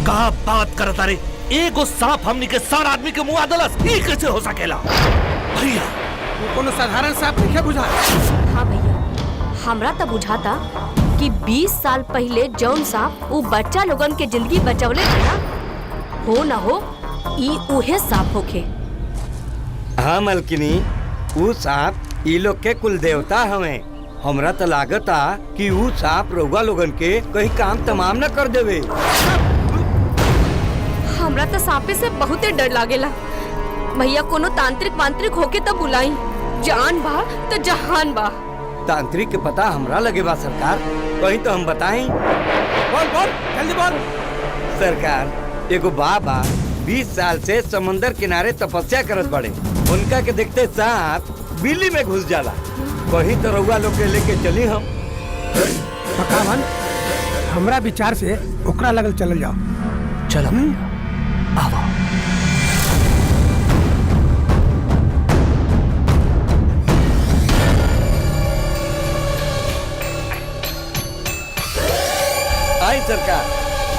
का बात करता रे? एगो सांप हमनी के सारा आदमी के मुंह आदलस, ई कैसे हो सकेला? भैया वो कोनो साधारण सांप नहीं बुझा। हाँ भैया, हमरा तो बुझाता कि 20 साल पहले जौन सांप वो बच्चा लोगन के जिंदगी बचौले थे ना, हो ना हो ई उहे सांप होखे। हाँ मलकिनी, वो सांप ई लोग के कुल देवता हमें। हमरा तो लागता कि वो सांप रउआ लोगन के कहीं काम तमाम न कर देवे। हमरा तो सांपे से बहुते डर लागेला। भैया कोनो तांत्रिक मांत्रिक होके तो बुलाई, जान बा तो जहान बा। तांत्रिक के पता हमरा लगे बा सरकार, कहीं तो हम बताएं। बोल बोल जल्दी बोल। सरकार एगो बाबा 20 साल से समंदर किनारे तपस्या करत बड़े। उनका के देखते सांप बिल्ली में घुस जाला। कहीं तो रउआ लोग के लेके चली हम। पकावन हमरा विचार से ओकरा लगल चल जाओ। चलो आवा। आई सरकार,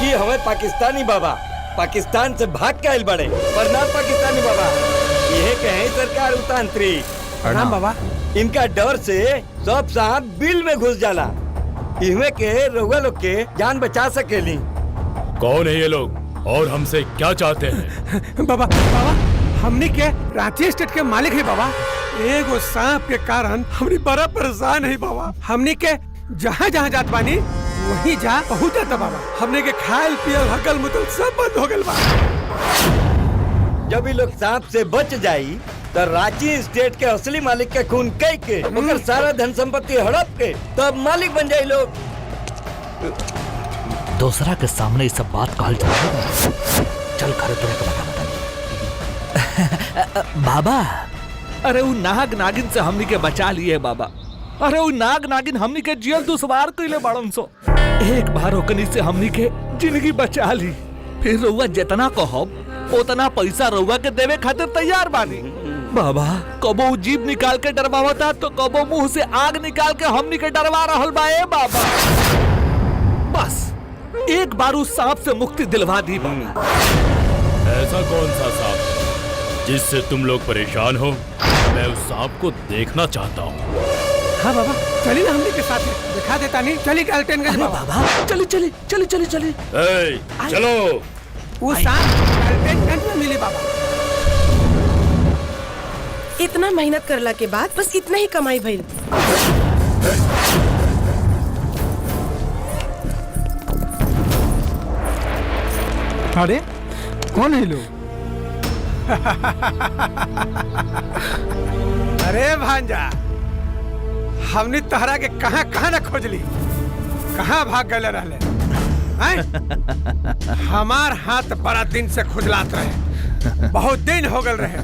ये हमें पाकिस्तानी बाबा पाकिस्तान से भाग के आइल बड़े। प्रणाम पाकिस्तानी बाबा। यह कहे सरकार उतांत्रिक। प्रणाम बाबा। इनका डर से सब सांप बिल में घुस जाला। इनमें के रउआ लोग के जान बचा सकेली। कौन है ये लोग और हमसे क्या चाहते हैं? बाबा बाबा हमनी के रांची स्टेट के मालिक है बाबा। एगो सांप के कारण हमनी बड़ा परेशान है बाबा। हमनी के जहाँ जहाँ जात बानी वहीं जा पहुँच जाता बाबा। हमने के खायल पियल हकल मुतल सब बंद हो गल बा। जब ये लोग सांप से बच जाई तो रांची स्टेट के असली मालिक के खून कई के ओकर सारा धन संपत्ति हड़प के तब मालिक बन जाई लोग। दूसरा के सामने ये सब बात कहल जाए। चल घर तुरे के बता। बाबा अरे वो नाग नागिन से हमनी के बचा लिए बाबा। अरे वो नाग नागिन हमनी के जियल दुश्वार कइले बाड़न सो। एक बार ओकनी से हमनी के जिंदगी बचा ली। फिर रउआ जितना कहब उतना पैसा रउआ के देवे खातिर तैयार बानी। बाबा कबो जीभ निकाल के डरवावता तो कबो मुंह से आग निकाल के हमनी के डरवा रहल बा। ए बाबा बस एक बार उस सांप से मुक्ति दिलवा दी बाबा। ऐसा कौन सा सांप है जिससे तुम लोग परेशान हो? मैं उस सांप को देखना चाहता हूँ। हाँ बाबा चली ना हमने के साथ दिखा देता नहीं। चली गाल्टनगंज बाबा। चली चली चली चली चली चलो। वो साथ गाल्टनगंज में मिली बाबा। इतना मेहनत करला के बाद बस इतना ही कमाई भइल। अरे कौन है लोग? अरे भांजा, हमने तहरा के कहाँ कहाँ न खोज ली, कहाँ भाग गए रहले हैं? हमार हाथ बड़ा दिन से खुजलात रहे, बहुत दिन हो गल रहे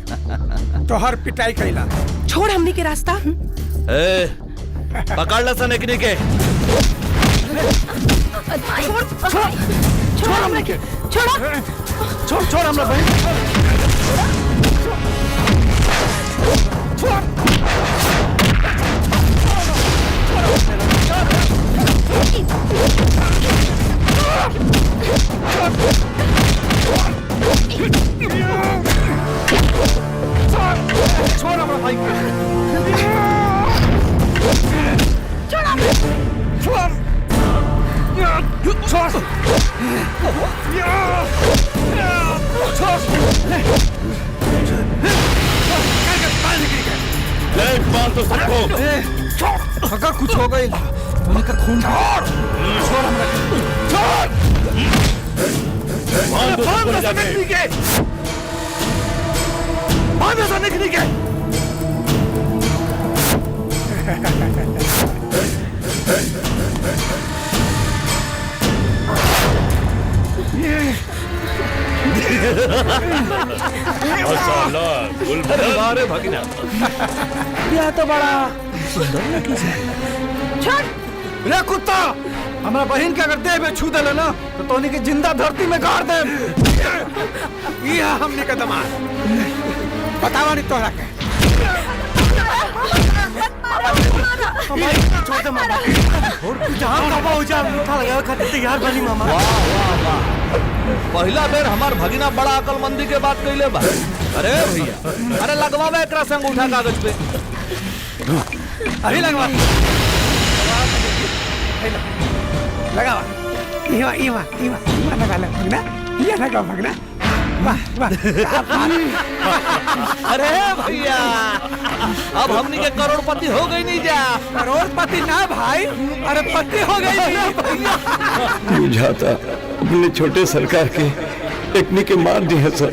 तोहर पिटाई कैला। छोड़ हमनी के रास्ता। पकड़ ला सन एकनी के। छोड़ हमने के। छोड़ हमरा बहन। छोड़ हमरा भाई को। तो सबको अगर कुछ हो गई उनका खून छोड़ अरे भगीना यह तो बड़ा सुंदर लड़की है। रे कुत्ता, हमारा बहन के अगर देह में छू दे ना तो तोनी की जिंदा धरती में गाड़ दे। ये हमने का दमाद बतावा नहीं तोहरा के। छोड़ दे मामा। और जहाँ कबा हो जा उठा लगा खाते तैयार बनी मामा। वाह वाह वाह, पहला बेर हमार भगिना बड़ा अकलमंदी के बात कइले बा। अरे भैया, अरे लगवावे एकरा संग उठा कागज पे। अभी लगवा लगावा। इवा लगा भगना, ये लगा भगना। वाह वाह। अरे भैया, अब हमनी के करोड़पति हो गई नहीं जा। करोड़पति ना भाई, अरे पति हो गई भैया। बुझाता अपने छोटे सरकार के एकनी के मार दिया सर।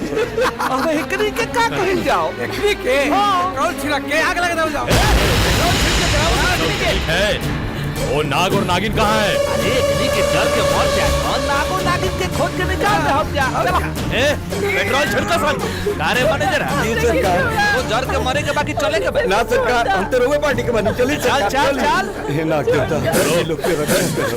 अब एकनी के का कहिल जाओ? एकनी के कौन छिड़क के आग लगा दो जाओ। वो नाग और नागिन कहाँ है? अरे एकनी के डर के मर जाए और नागो नागिन के खोज के निकाल दे हम जा। पेट्रोल छिड़का सन। कारे मैनेजर है। वो डर के मरे के बाकी चले के भाई। ना सरकार, हम तो रोवे पार्टी के बनी। चली चल चल चल। हे नाग देवता, ये लोग के रक्षा करो।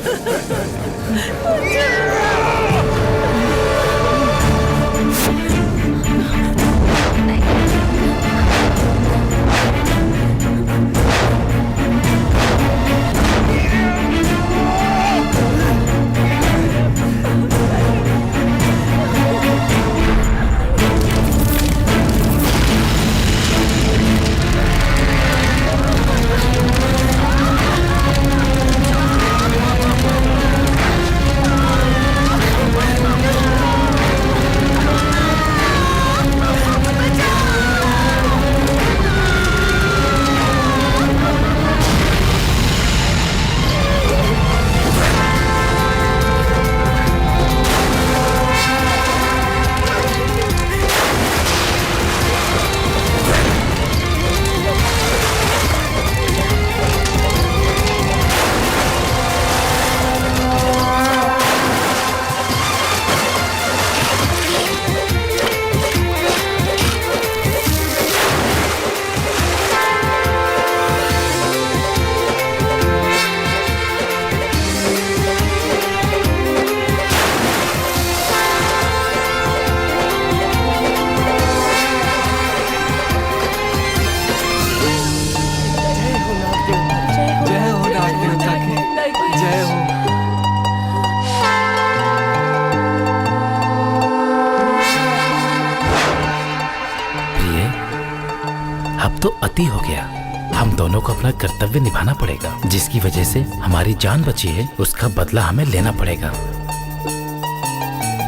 अब तो अति हो गया। हम हम दोनों को अपना कर्तव्य निभाना पड़ेगा। जिसकी वजह से हमारी जान बची है, उसका बदला हमें लेना पड़ेगा।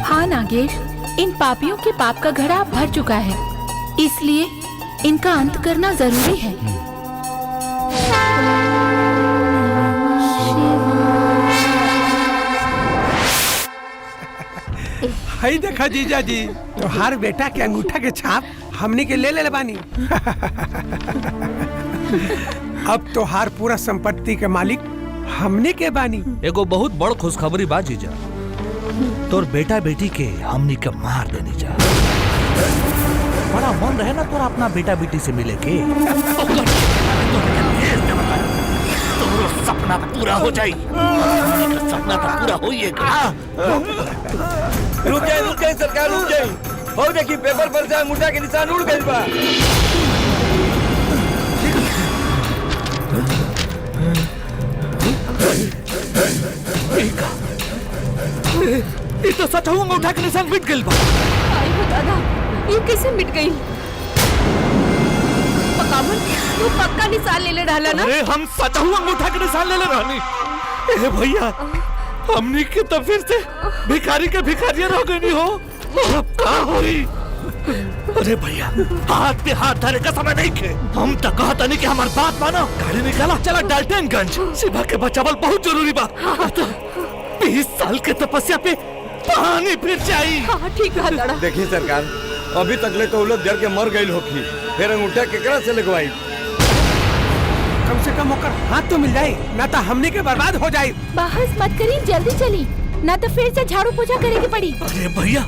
हाँ नागेश, इन पापियों के पाप का घड़ा भर चुका है, इसलिए इनका अंत करना जरूरी है। हई देखा जीजा जी, तो हर बेटा के अंगूठा के छाप हमने के ले बानी। अब तो हर पूरा संपत्ति के मालिक हमने के बानी। एगो बहुत बड़ खुशखबरी बा जीजा, तोर बेटा बेटी के हमनी के मार देनी जा। बड़ा मन रहे ना तोरा अपना बेटा बेटी से मिले के। तोरो सपना पूरा हो जाई। सपना तो पूरा होइएगा। रुक जाए सरकार, रुक जाए। और देखिए पेपर पर से अंगूठा के निशान उड़ गइल बा। ये तो सच हूँ, अंगूठा के निशान मिट गइल बा। आई हो दादा, ये कैसे मिट गई? पकावन, तू पक्का निशान ले रहला ना? अरे हम सच हूँ अंगूठा के निशान ले रहनी। ए भैया, हमनी के तो फिर से भिखारी के भिखारियां हो गई हो। अब का होई? अरे भैया, हाथ पे हाथ धरे का समय नहीं खे। हम तो कहता नहीं कि हमारी बात मानो। गाड़ी निकाला, चला डाल्टनगंज। शिवा के बचावल बहुत जरूरी बा। 20 साल के तपस्या पे पानी फिर चाहिए। हाँ ठीक है दादा। देखिए सरकार, अभी तक ले तो लोग जल के मर गई होगी, फिर अंगूठा केकरा से लगवाई? कम से कम होकर हाथ तो मिल जाए, ना तो हमने के बर्बाद हो जाए। बहस मत करी, जल्दी चली, ना तो फिर से झाड़ू पोछा करेगी पड़ी। अरे भैया,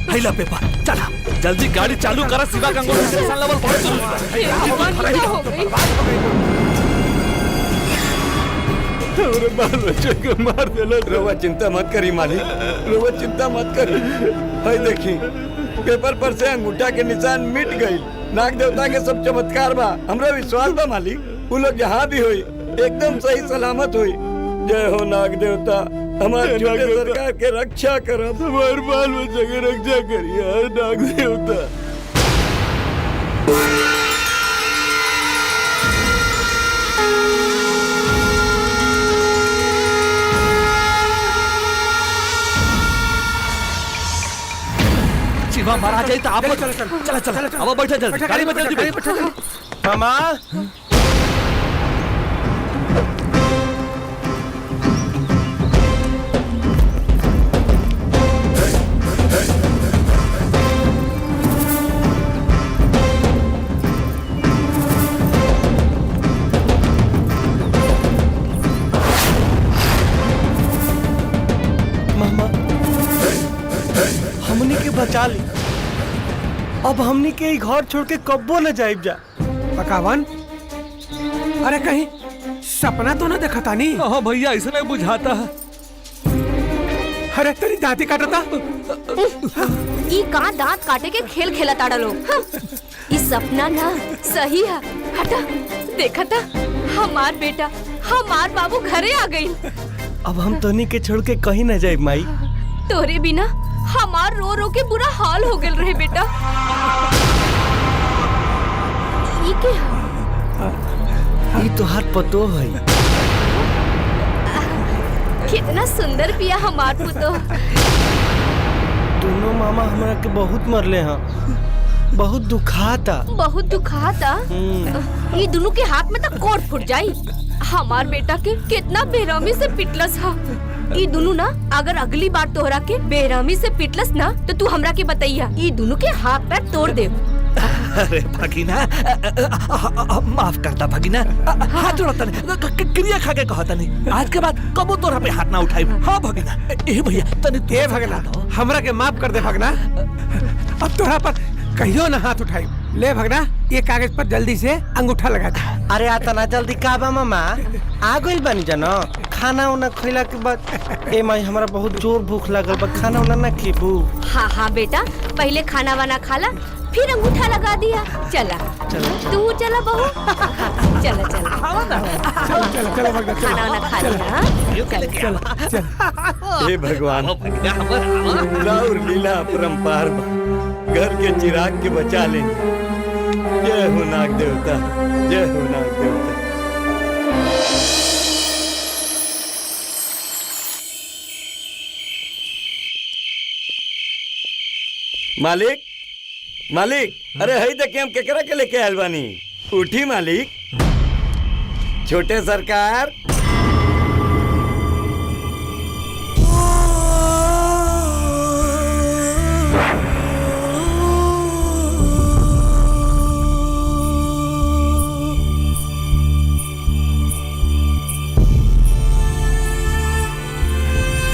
पहला पेपर चला, जल्दी गाड़ी चालू करा। शिवा का अंगूठा के निशान लेवल बहुत जरूरी है। बाल बच्चों को मार देला। रवा चिंता मत करी मालिक, रवा चिंता मत करी। हाय देखी, पेपर पर से अंगूठा के निशान मिट गई। नाग देवता के सब चमत्कार बा, हमरा विश्वास बा मालिक। वो लोग जहाँ भी हुई एकदम सही सलामत हुई। जय हो नाग देवता, हमारे छोटे सरकार के रक्षा करब, हमारे बाल बच्चा के रक्षा करिए नाग देवता। शिवा मारा जाए तो आप चला चला अब बैठे जल्दी गाड़ी में जल्दी बैठो। मामा हमनी के बचा ली। अब हमनी के घर छोड़ के कब्बो न जाइब जा। पकावन, अरे कहीं सपना तो न देखा था नहीं? हाँ भैया, ऐसा नहीं बुझाता है। अरे तेरी दांती काटता। ई का दांत काटे के खेल खेला ताड़ा लोग। ई सपना ना सही है। हटा, देखा था हमार बेटा, हमार बाबू घरे आ गई। अब हम तोनी के छोड़ के कहीं न जाइब माई। तोरे बिना हमार रो रो के बुरा हाल हो गल रहे बेटा। ये क्या? ये तो हाथ पतो है। कितना सुंदर पिया हमार पुतो। दोनों मामा हमरा के बहुत मरले हैं, बहुत दुखाता। बहुत दुखाता? ये दोनों के हाथ में तो कोट फुट जाई। हमार बेटा के कितना बेरहमी से पिटलस हा। ये दोनों ना अगर अगली बार तोहरा के बेरहमी से पिटलस ना तो तू हमरा के बताइया, ये दोनों के हाथ पैर तोड़ दे। अरे भगीना, माफ करता भगीना, हाथ जोड़ता नहीं, क्रिया खा के कहता नहीं। आज के बाद कबो तोरा पे हाथ ना उठाई। हाँ भगीना। ए भैया तने ए भगना, हमरा के माफ कर दे भगना। अब तोरा पर कहियो ना हाथ उठाई। ले भगना, ये कागज पर जल्दी से अंगूठा लगा दे। अरे आता ना जल्दी का बा मामा, आ गइल बानी जानो। खाना उना खइला के बाद ए माई हमरा बहुत जोर भूख लागल बा, खाना उना ना खीबू। हाँ हाँ बेटा, पहले खाना वाना खाला, फिर अंगूठा लगा दिया। चला तू चला बहू, चला चला चलो भगना, खाना वाना खा लिया। हे भगवान, राउर लीला परम्पार घर के चिराग के बचा ले। जय हो नाग देवता, जय हो नाग देवता। मालिक मालिक, अरे हई देखिए हम केकरा के लेके आयल बानी। उठी मालिक। छोटे सरकार।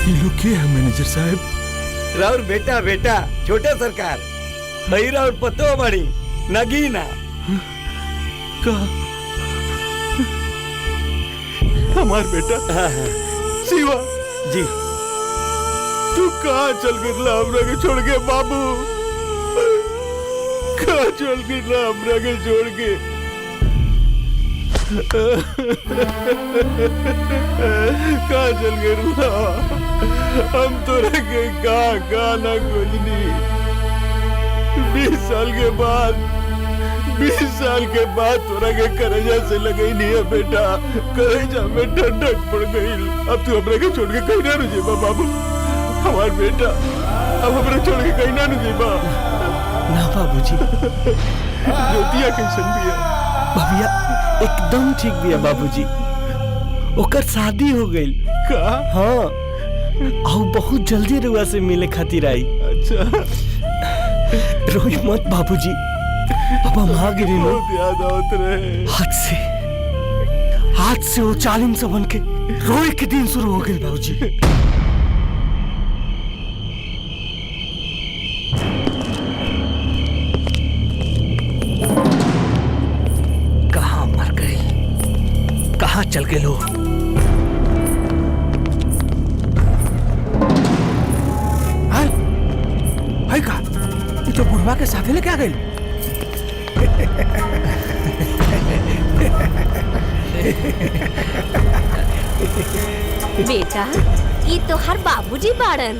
ये लोग क्या है मैनेजर साहब? राउर बेटा बेटा छोटे सरकार। भई राउर पतो बड़ी नगीना का हमार बेटा शिवा जी। तू कहाँ चल गिरला हमरा के छोड़ के बाबू? कहाँ चल गिरला हमरा के छोड़ के? कहाँ चल गिरला? हम तो रखे कहाँ ना खोजनी। 20 साल के बाद तोरा के करेजा से लगई नहीं है बेटा। करेजा में ठंडक पड़ गई। अब तू हमरा के छोड़ के कहीं ना रुझेबा बाबू। हमार बेटा अब हमरा छोड़ के कहीं ना रुझेबा। ना बाबूजी। ज्योतिया कैसन बिया? भैया एकदम ठीक बिया बाबूजी। ओकर शादी हो गई। का? हाँ। और बहुत जल्दी रुआ से मिले खातिर आई। अच्छा। रोई मत बाबूजी। अब हम आ गिरी लो। बहुत याद आवत रहे। आज से वो चालिम से बन के रोए के दिन शुरू हो गए बाबूजी। कहाँ मर गए? कहाँ चल गए लोग? हाय का ये तो बुढ़वा के साथे लेके आ गई। बेटा ये तो हर बाबूजी बाड़न।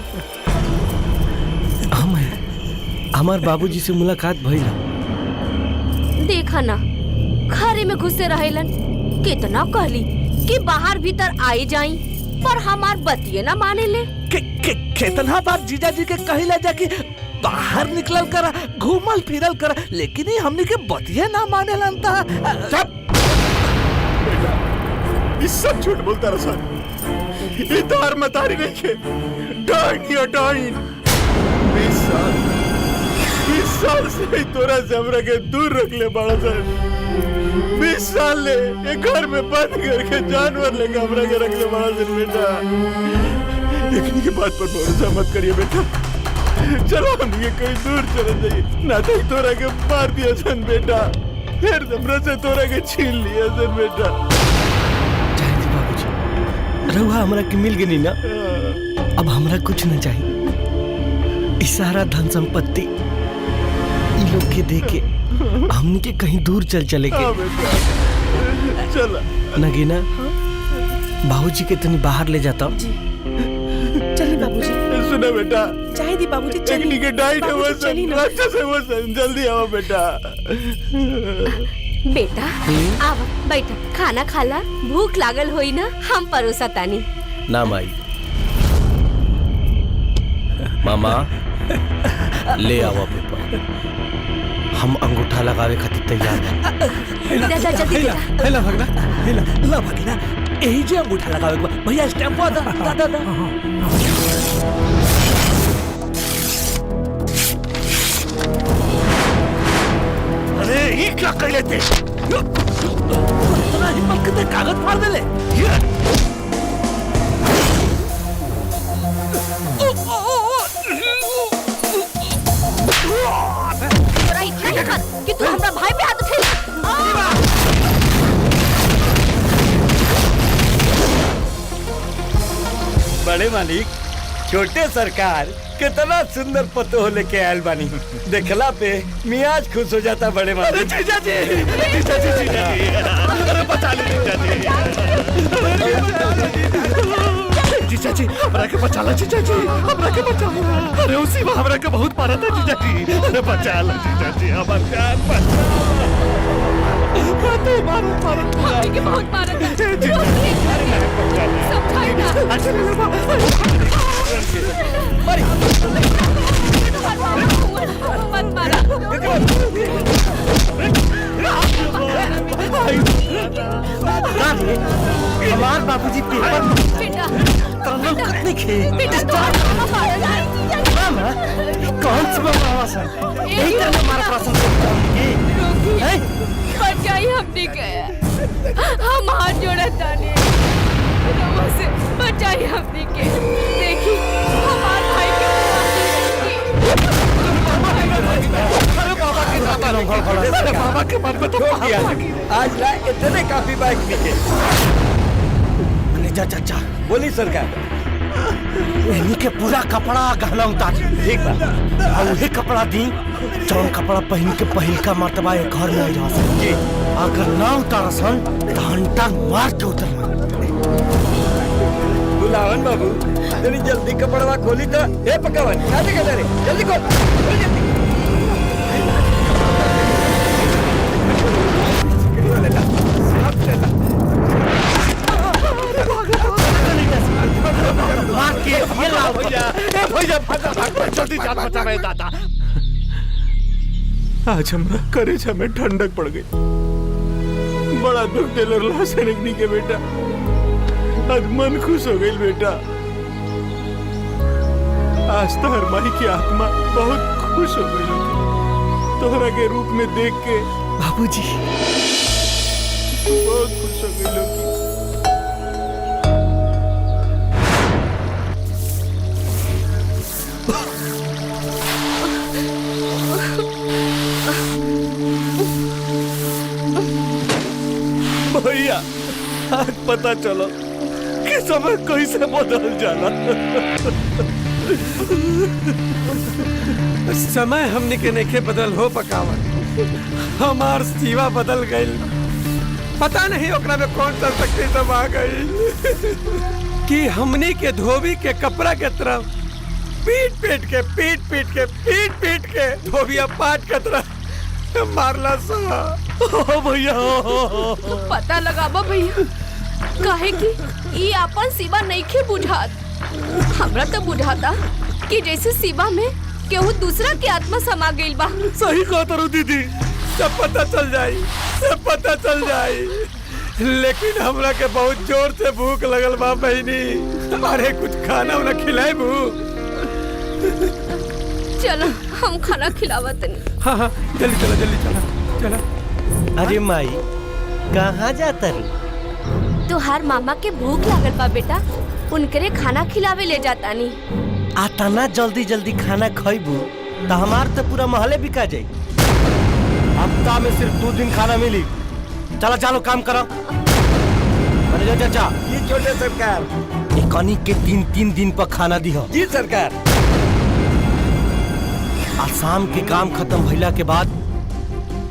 हमार बाबूजी से मुलाकात भइल। देखा ना घरे में घुसे रहेलन। कितना कहली कि बाहर भीतर आई जाई, पर हमार बतिये ना माने ले। कितना बार जीजा जी के कहिला जाके बाहर निकलल करा, घूमल फिरल करा, लेकिन ये हमने के बतिये ना माने लंता। चुप। इस सब झूठ बोलता रहा। ये तार मतारी नहीं के डाइन 20 साल से ही तोरा से हमरा के दूर रख ले बड़ा सर। 20 साल ले ये घर में बंद करके जानवर लेके हमरा के रख ले बड़ा सर बेटा। देखने की बात पर भरोसा मत करिए बेटा। चलो हम ये कहीं दूर चले जाइए, ना तो तोरा के मार दिया सन बेटा। फिर हमरा से तोरा के छीन लिया सन बेटा। रहुआ हमरा के मिल गई ना। अब हमरा कुछ न चाहिए। सारा धन संपत्ति इ लोग के देके हमनी के कहीं दूर चले के। चला नगीना बाबूजी के तनी बाहर ले जाता। चलिए बाबूजी। सुना बेटा, चाय दी बाबूजी। चली के डाइट है वो जल्दी आओ बेटा। बेटा आओ बैठा, खाना खाला। भूख लागल होई ना, हम परोसा तानी। ना माई। मामा ले आओ पेपर। हम अंगूठा लगावे खातिर तैयार हैं। दादा जल्दी हेला भगना, ला भगना, यही जे अंगूठा लगावे के बा। भैया स्टैम्प दा। अरे ये क्या कर लेते? इतना हिम्मत कितने कागज फाड़ देले? तोरा इतना हिम्मत कि तू हमरा भाई पे हाथ उठेला। बड़े मालिक छोटे सरकार कितना सुंदर पतो लेके आयल बानी। देखला पे मियाज खुश हो जाता बड़े मालिक। जीजा जी, अरे बचा ले जीजा जी, हमरा के बचा ला जीजा जी, हमरा के बचा ला। अरे उसी में हमरा के बहुत मारा था जीजा जी। अरे बचा ला जीजा जी, हमार जान बचा। तो मारो हमने के बहुत मारा था। समझाई ना। अच्छा ले लो। लौकत नहीं खे मामा कौन सी मामा आवाज है यही तो हमारा प्रश्न है बचाई हमने गया हम हाथ जोड़ा ताने से बचाई हमने के देखी हमारे भाई बाबा के मन में तो किया आज ला इतने काफी बाइक निके मैनेजर चाचा बोली सरकार इन्हीं के पूरा कपड़ा गहना उतार ठीक बा और वही कपड़ा दी जौन कपड़ा पहन के पहिल का मर्तबा एक घर में जा सके अगर ना उतारा सन तो घंटा मार के उतरना बुलावन बाबू जल्दी जल्दी कपड़वा खोली तो ए पकावन काटे के रे जल्दी खोल जल्दी मार के ये लाओ भैया जल्दी जान बचा मेरे दादा आज हमरा करेजा में ठंडक पड़ गई बड़ा दुख दिल रहा सैनिक के बेटा आज मन खुश हो गई बेटा आज तो हर माही की आत्मा बहुत खुश हो गई तोहरा के रूप में देख के बाबूजी बहुत खुश हो गई लोग भैया आज पता चलो कि समय कैसे बदल जाला समय हमने के नेखे बदल हो पकावन हमार सीवा बदल गई पता नहीं ओकरा में कौन सा शक्ति सब आ गई कि हमने के धोबी के कपड़ा के तरफ पीट पीट के धोबिया पाट के तरफ मारला सा भैया पता लगाबा भैया काहे कि ई अपन सिवा नइखे बुझात हमरा तो बुझाता कि जैसे सिवा में केहू दूसरा के आत्मा समा गइल बा सही कहत रू दीदी सब पता चल जाई लेकिन हमरा के बहुत जोर से भूख लगल बा बहनी अरे कुछ खाना उना खिलाए भू चलो हम खाना खिलावत नहीं हाँ जल्दी चला अरे माई कहाँ जाता रू तोहार मामा के भूख लागल बा बेटा उनकरे खाना खिलावे ले जाता नहीं आता ना जल्दी खाना खइबू तो हमार तो पूरा महले बिका जाई हफ्ता में सिर्फ 2 दिन खाना मिली चलो काम करो मैनेजर चाचा ये छोटे सरकार एक कनी के 3 दिन पर खाना दी हो जी सरकार आज शाम के काम खत्म भइला के बाद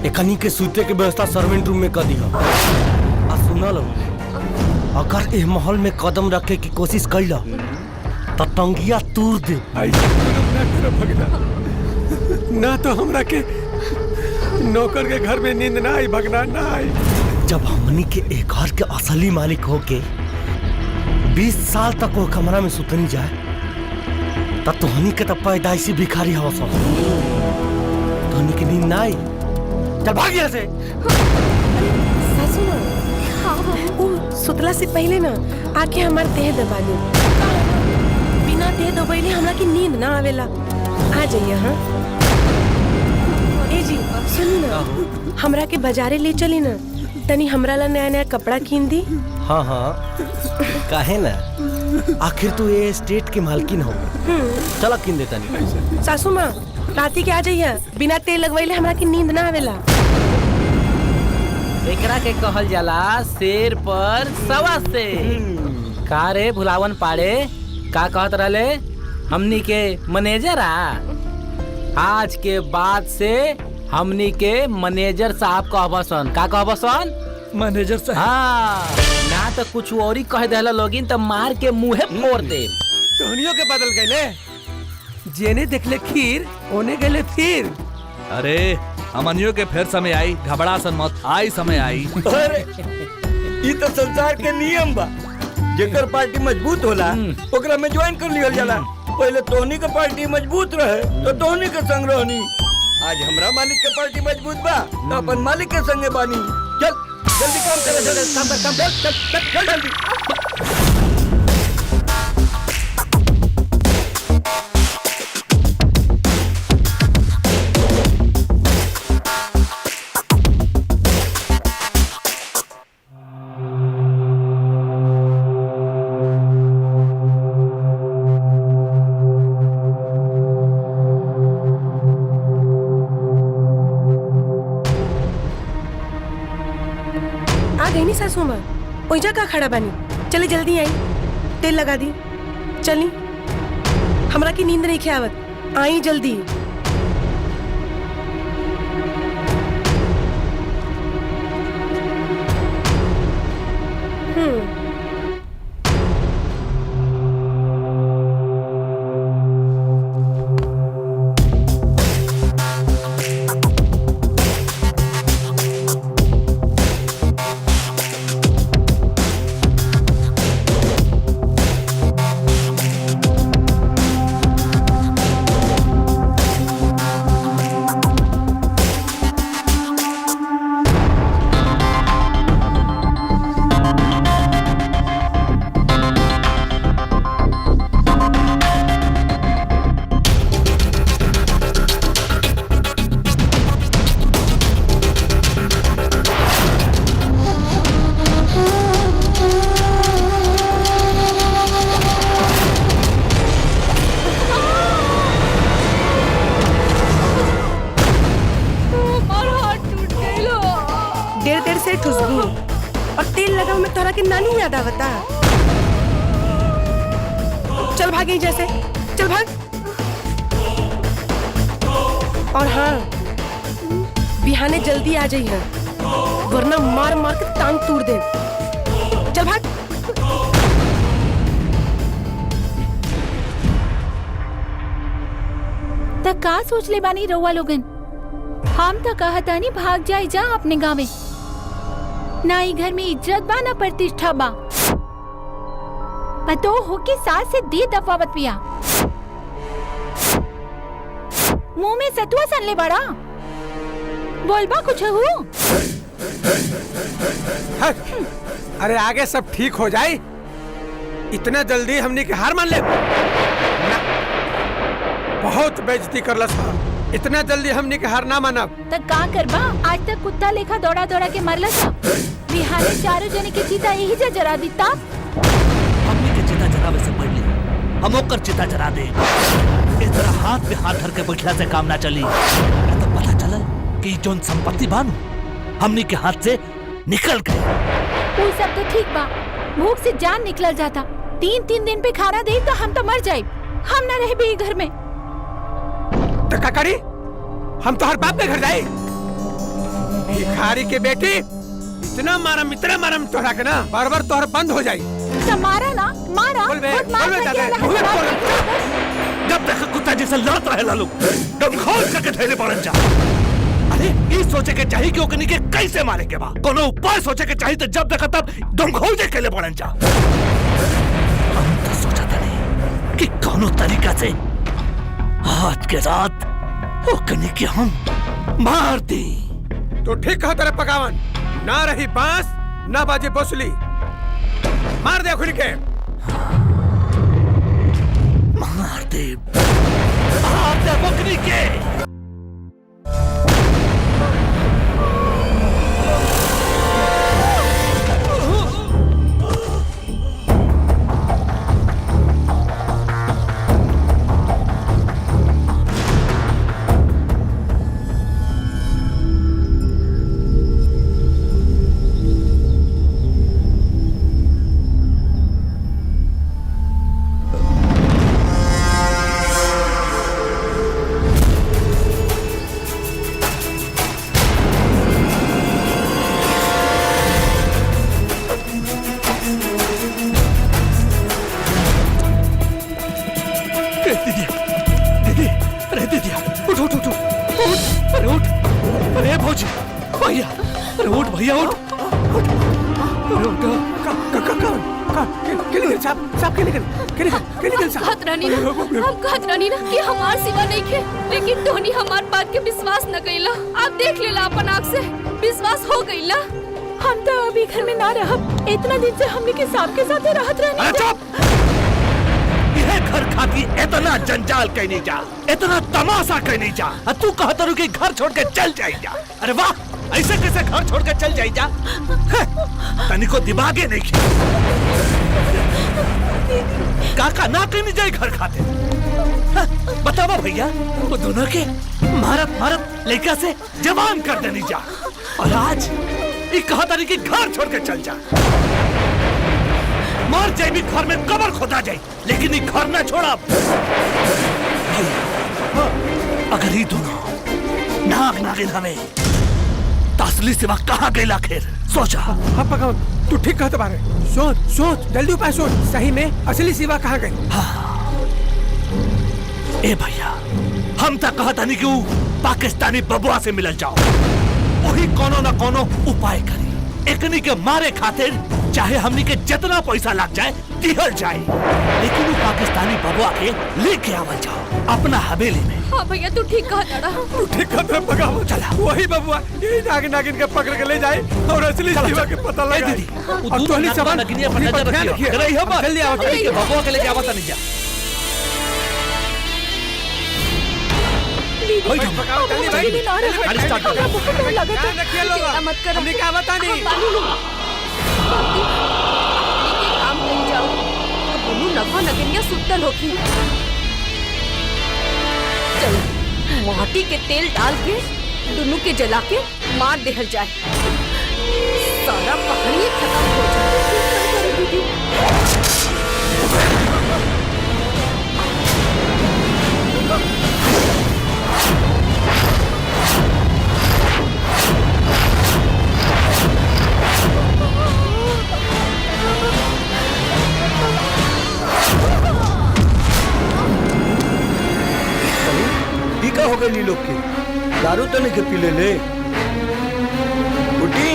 एकनी के सूते के व्यवस्था सर्वेंट रूम में कर दी हो आ सुनल अगर इस महल में कदम रखे की कोशिश कैला तो टंगिया तूर दे ना तो हमरा के नौकर के घर में नींद ना आई भगना ना आई जब हमनी के एक घर के असली मालिक होके 20 साल तक वो कमरा में सुतनी जाए तब तोहनी के तब पैदाइशी भिखारी हो सब तोहनी के नींद ना आई चल भाग यहाँ से सुतला से पहले ना आके हमार देह दबा दे बिना देह दबाइले हमरा की नींद ना आवेला आ जाइए हाँ ए जी सुनी ना हमरा के बाजारे ले चली ना तनी हमरा ला नया कपड़ा कीन दी हाँ काहे ना आखिर तू ये स्टेट की मालकिन हो चला कीन देता नहीं सासू माँ राती के आ जाइए बिना तेल लगवाइले हमरा की नींद ना आवेला एकरा के कहल जाला शेर पर सवा शेर का रे भुलावन पाड़े का कहत रहले हमनी के मैनेजर आज के बाद से हमनी के मैनेजर साहब कहबसन का कहबसन मैनेजर साहब हाँ ना तो कुछ और ही कह देला लोगिन तो मार के मुंहे फोड़ दे टोनियो के बदल गए जेने देखले खीर ओने गले फिर अरे अमनियो के फिर समय आई घबरा सन मत आई समय आई अरे ये तो संसार के नियम बा जेकर पार्टी मजबूत होला ओकरा में ज्वाइन कर लियल जाला पहले तोहनी के पार्टी मजबूत रहे तो तोहनी के संग रहनी आज हमरा मालिक के पार्टी मजबूत बा तो अपन मालिक के संगे बानी चल जल्दी काम कर जल्दी सासू माँ, ओइजा का खड़ा बानी? चले जल्दी आई, तेल लगा दी। चली, हमरा की नींद नहीं आवत, आई जल्दी। देर से ठुसबू और तेल लगाओ में तोरा के नानी याद आवता। चल भागी जैसे, चल भाग। और हाँ, बिहाने जल्दी आ जाइए, वरना मार मार के टांग तोड़ दे। चल भाग। तक का सोच ले बानी रउआ लोगन? हम तो कहतानी भाग जाए जा अपने गाँव। ना ही घर में इज्जत बा ना प्रतिष्ठा बा। पतो हो कि सास से दी दफावत पिया, मुंह में सतुआ सन ले बड़ा। बोलबा कुछ हो? अरे आगे सब ठीक हो जाए, इतना जल्दी हमने के हार मान ले? बहुत बेइज्जती कर लसा, इतना जल्दी हमने के हार ना मानब। तक का करबा? आज तक कुत्ता लेखा दौड़ा दौड़ा के मरला था। बिहाने चारों जने के चिता यही जा जरा दीता। हमने के चिता जरावे से पहले हम ओकर चिता जरा दे। इस तरह हाथ में हाथ धर के बैठला से काम ना चली। तो पता चला कि जोन संपत्ति बानू हमने के हाथ से निकल गए। वो सब तो ठीक बा, भूख से जान निकल जाता। 3 दिन पे खाना दे तो हम तो मर जाए। हम ना रहे भी घर में। तो का करी? हम तो हर बाप के घर जाए। भिखारी के बेटी, इतना मारम तोहरा के ना बार बार तोहर बंद हो जाए। तो मारा ना, मारा। जब तक कुत्ता जैसे लड़त रहे लालू, दम खोल करके धैर्य पड़न जा। अरे ये सोचे के चाहिए कि ओकनी के कैसे मारे के बा। कोनो उपाय सोचे के चाहिए, तो जब तक तब दम खोल दे के ले पड़न जा। हम तो सोचा था नहीं कि कोनो तरीका से आज के रात ओकनी के हम मार दी। तो ठीक कहा तेरे पकावन, ना रही बांस ना बाजे बसुली। मार दे खुद के। मार दे बकरी के। कि हमार सिवा नहीं खे, लेकिन धोनी हमार बात के विश्वास न कइला। आप देख लेला अपन आँख से, विश्वास हो गइला। हम तो अभी घर में ना रहब। इतना दिन से हमने के सांप के साथ रहत रहनी। अरे चुप! ये घर खाती इतना जंजाल कहीं नहीं जा, इतना तमाशा कहीं नहीं जा। तू कहता रू कि घर छोड़ के चल जाई जा। अरे वाह, ऐसे कैसे घर छोड़ के चल जाई जा? तनिको दिमागे नहीं खे। काका ना कहीं जाए घर खाते। बतावा भैया, वो दोनों के मारत मारत लड़का से जवान कर देनी जा। और आज ये कहा तारी कि घर छोड़ के चल जा। मर जाए भी घर में कबर खोदा जाए, लेकिन ये घर ना छोड़ा। अगर ये दोनों नाग नागिन हमें असली सिवा कहाँ गई आखिर सोचा। हाँ पका, तू ठीक कहते बारे। सोच सोच जल्दी उपाय सोच, सही में असली सिवा कहाँ गई। हाँ। ए भैया, हम तक कहता नहीं कि पाकिस्तानी बबुआ से मिल जाओ, वही कोनो ना कोनो उपाय करी। एकनी के मारे खातिर चाहे हमनी के जितना पैसा लग जाए दिहल जाए, लेकिन वो पाकिस्तानी बबुआ के लेके आवल जाओ अपना हवेली में। हाँ भैया तू ठीक कहा था। तू ठीक कहते पकाओ। चला वही बबुआ यही नागिन नागिन के पकड़ के ले जाए और असली सिवा के पता लगाए। अब तो नहीं सामान जल्दी आओ, बबुआ के लेके आवता नहीं जा। मत करो, हमने क्या बता नहीं। काम कहीं जाओ तो दोनों नफा नगनिया सुतल होगी। चलो माटी के तेल डाल के दोनों के जला के मार देहल जाए, सारा पहाड़ी खत्म हो जाए। टीका हो गई लोग के, दारू तो नहीं के पी ले। उठी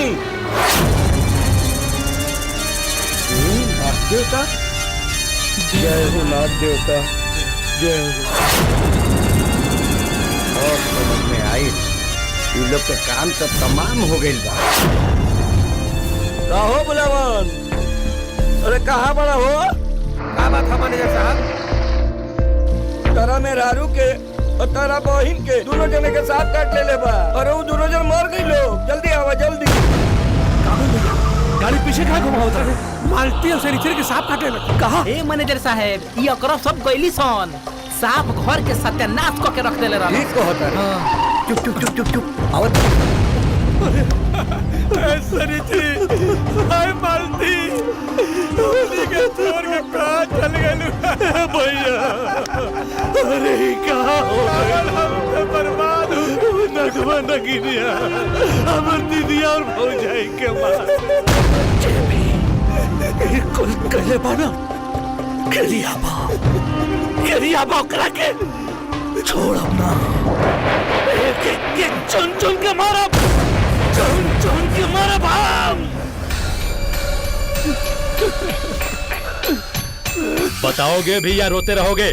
नाथ देवता, जय हो नाथ देवता, जय हो। और समझ में आई ये लोग के काम तो तमाम हो गई बा। हो बुलावन, अरे कहाँ बड़ा हो? क्या बात है मैनेजर साहब? तारा में रारू के और तारा बहिन के दोनों जने के साथ काट ले बा, और वो दोनों जन मर गई लोग। जल्दी आवा जल्दी। गाड़ी पीछे कहाँ घुमाओ तारे? मालती और सनीचर के सांप काटे लगे। कहाँ? ए मैनेजर साहब, ये अकरम सब गईली सन, सांप घर के सत्यानाश करके रख देले रहल। ठीक कहता है। चुप चुप चुप चुप चुप आवत। सनीची, हाय मालती, उन्हीं के छोड़ के कहाँ चल गए भैया? अरे कहाँ हो गए? बर्बाद नगमा नगिनिया हमर दीदिया और भौजाई के मार कुल कहले बाना करिया बा ओकरा के छोड़ अपना। एक एक के चुन चुन के मारब, चुन चुन के मारब हम। बताओगे भी या रोते रहोगे?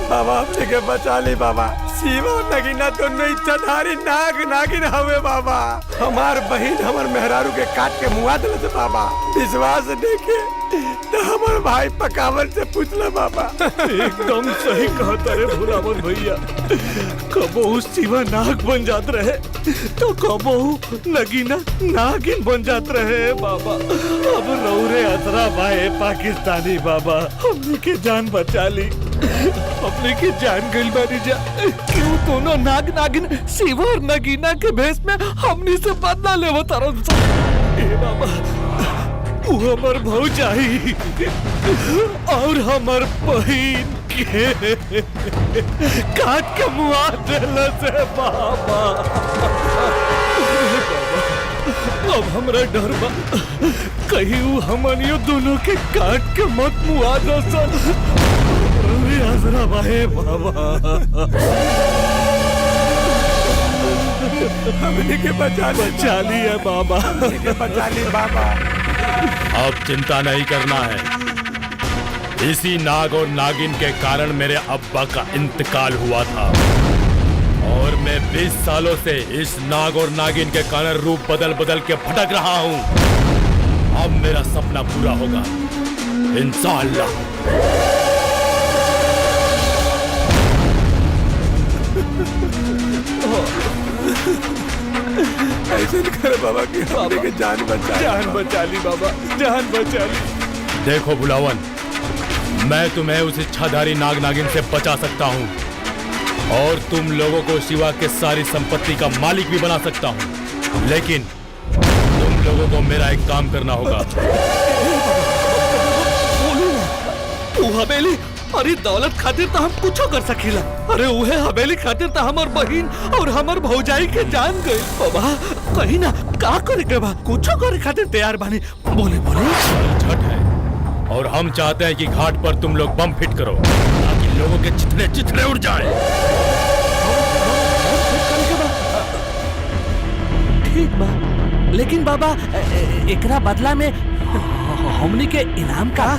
बाबा अपने के बचा ली बाबा। शिवा नगीना तो नहीं चढ़ारी नाग नागिन हवे बाबा। हमार बहन हमार मेहरारू के काट के मुआ दिल से बाबा। विश्वास देखे तो हमार भाई पकावल से पूछला बाबा। एकदम सही कहता रे भुलावन भैया। कबहू शिवा नाग बन जात रहे तो कबहू नगीना नागिन बन जात रहे बाबा। अब रौरे असरा भाई पाकिस्तानी बाबा हमने के जान बचा ली, अपने की जान गई बारी जा। क्यों दोनों नाग नागिन शिवा और नगीना के भेष में हमनी से बदला ले वो तरन से। ए बाबा वो हमर भौजाई और हमर बहिन के काट के मुआ देला से बाबा। अब हमरा डर बा कहीं वो हमनियो दोनों के काट के मत मुआ दो सब। आसरा बाहे बाबा। हमने के बचा लिया बाबा, बचा ली बाबा। अब चिंता नहीं करना है। इसी नाग और नागिन के कारण मेरे अब्बा का इंतकाल हुआ था और मैं 20 सालों से इस नाग और नागिन के कारण रूप बदल बदल के भटक रहा हूँ। अब मेरा सपना पूरा होगा इंशाअल्लाह। ऐसे कर बाबा की हमने के जान बचा ली बाबा, जान बचा ली। देखो बुलावन, मैं तुम्हें उस इच्छाधारी नाग नागिन से बचा सकता हूँ और तुम लोगों को शिवा के सारी संपत्ति का मालिक भी बना सकता हूँ, लेकिन तुम लोगों को मेरा एक काम करना होगा। तू हवेली अरे दौलत खातिर तो हम कुछो कर सकीला। अरे उहे हवेली खातिर तो हमर बहिन और हमर भौजाई के जान गई। बाबा कहीं ना का करे के बा कुछो करे खातिर तैयार बानी। बोले बोले छठ है और हम चाहते हैं कि घाट पर तुम लोग बम फिट करो ताकि लोगों के चिथड़े चिथड़े उड़ जाए। ठीक बा लेकिन बाबा एकरा बदला में हमनी के इनाम का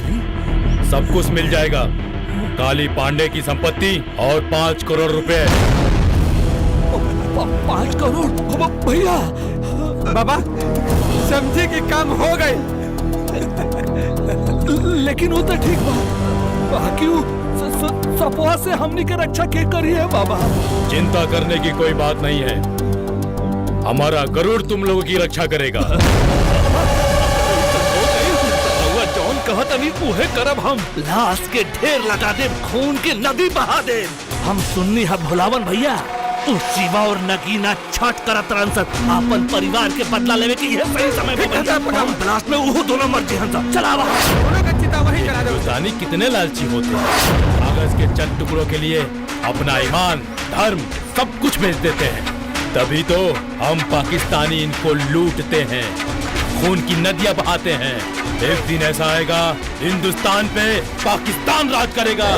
सब कुछ मिल जाएगा। काली पांडे की संपत्ति और 5 करोड़ रुपए। 5 करोड़ भैया। बाबा समझे कि काम हो गए। लेकिन वो तो ठीक बा बाकी सपवा से हमनी के रक्षा के करी है बाबा। चिंता करने की कोई बात नहीं है, हमारा गरुड़ तुम लोगों की रक्षा करेगा। कहता नहीं उहे करब हम लाश के ढेर लगा दे खून की नदी बहा दे। हम सुन्नी है भोलावन भैया तू शिवा और नगीना छठ करत रंसत अपन परिवार के बदला लेवे की यह सही समय हम ब्लास्ट में वो दोनों मर जी हंसा चलावा दोनों का चिता वही जला दो। हिंदुस्तानी कितने लालची होते हैं, कागज के चंद टुकड़ों के लिए अपना ईमान धर्म सब कुछ बेच देते हैं। तभी तो हम पाकिस्तानी इनको लूटते हैं, खून की नदियां बहाते हैं। एक दिन ऐसा आएगा हिंदुस्तान पे पाकिस्तान राज करेगा।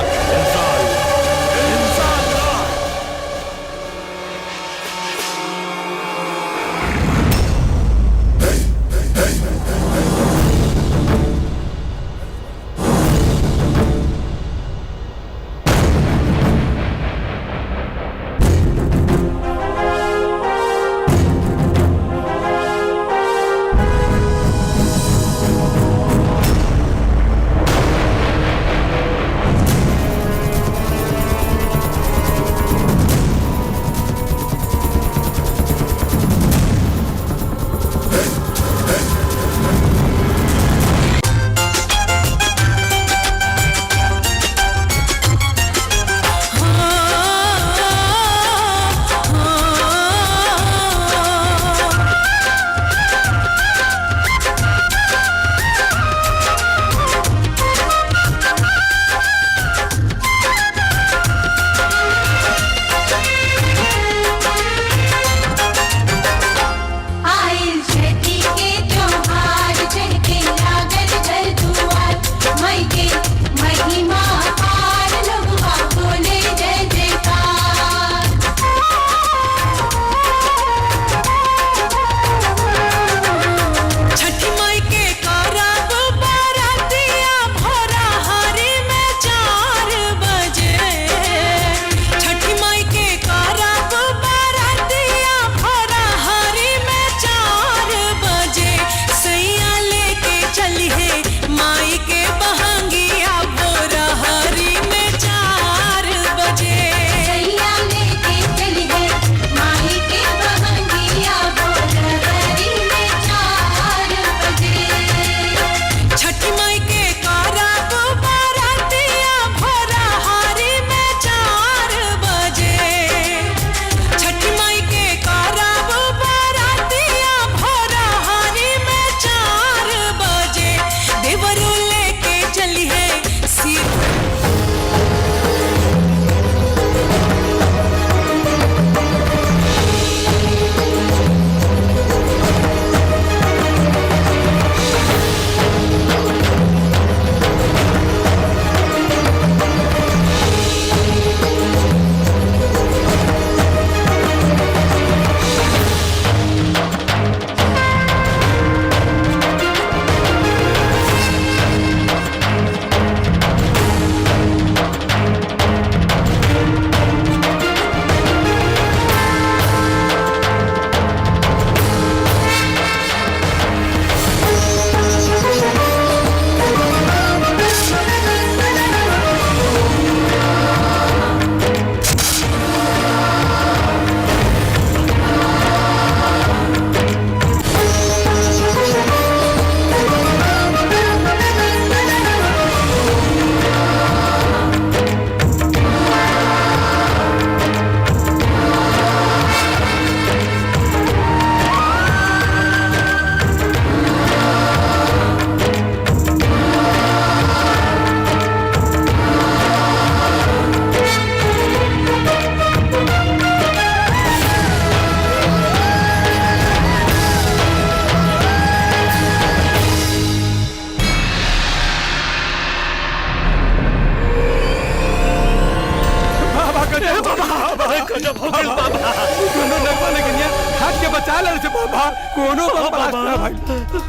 दोनों नगमा नगनिया हाथ के बचा ले से बाबा कोनो बम ब्लास्ट ना भाई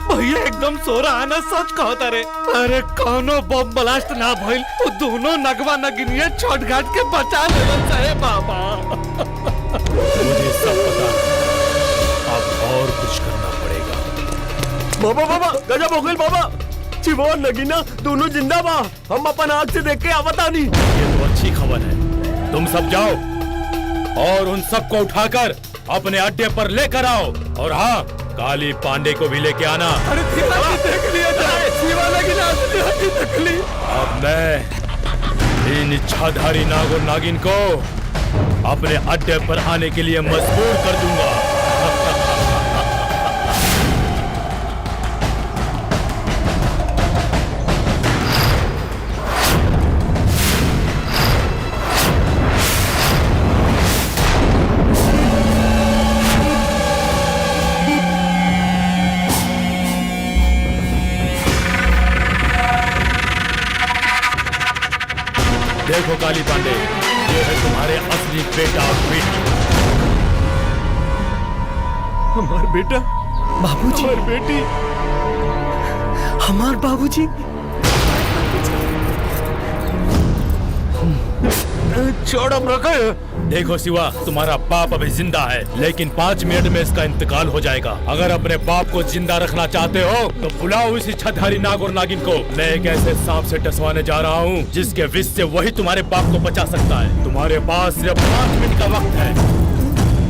भैया एकदम सो रहा है ना, सच कहता रे। अरे कोनो बम ब्लास्ट ना भइल, वो दोनों नगवा नगिनिया छोट घाट के बचा लेवन चाहे बाबा। मुझे सब पता है, अब और कुछ करना पड़ेगा। बाबा बाबा गजब हो गई बाबा, चिवो नगीना दोनों जिंदा बा, हम अपन आँख से देख के आवता नहीं। ये तो अच्छी खबर है, तुम सब जाओ और उन सबको उठाकर अपने अड्डे पर लेकर आओ, और हाँ काली पांडे को भी लेके आना। अरे देख लिया जाए, शिवा नगीना देख ली। अब मैं इन इच्छाधारी नाग और नागिन को अपने अड्डे पर आने के लिए मजबूर कर दूंगा। देखो काली पांडे, ये है तुम्हारे असली बेटा और बेटी। हमार बेटा, बाबूजी, हमार बेटी, हमार बाबूजी। छोड़ अब रखे। देखो शिवा, तुम्हारा बाप अभी जिंदा है, लेकिन 5 मिनट में इसका इंतकाल हो जाएगा। अगर अपने बाप को जिंदा रखना चाहते हो तो बुलाओ इस इच्छाधारी नाग और नागिन को। मैं एक ऐसे सांप से टसवाने जा रहा हूँ जिसके विष से वही तुम्हारे बाप को बचा सकता है। तुम्हारे पास सिर्फ 5 मिनट का वक्त है।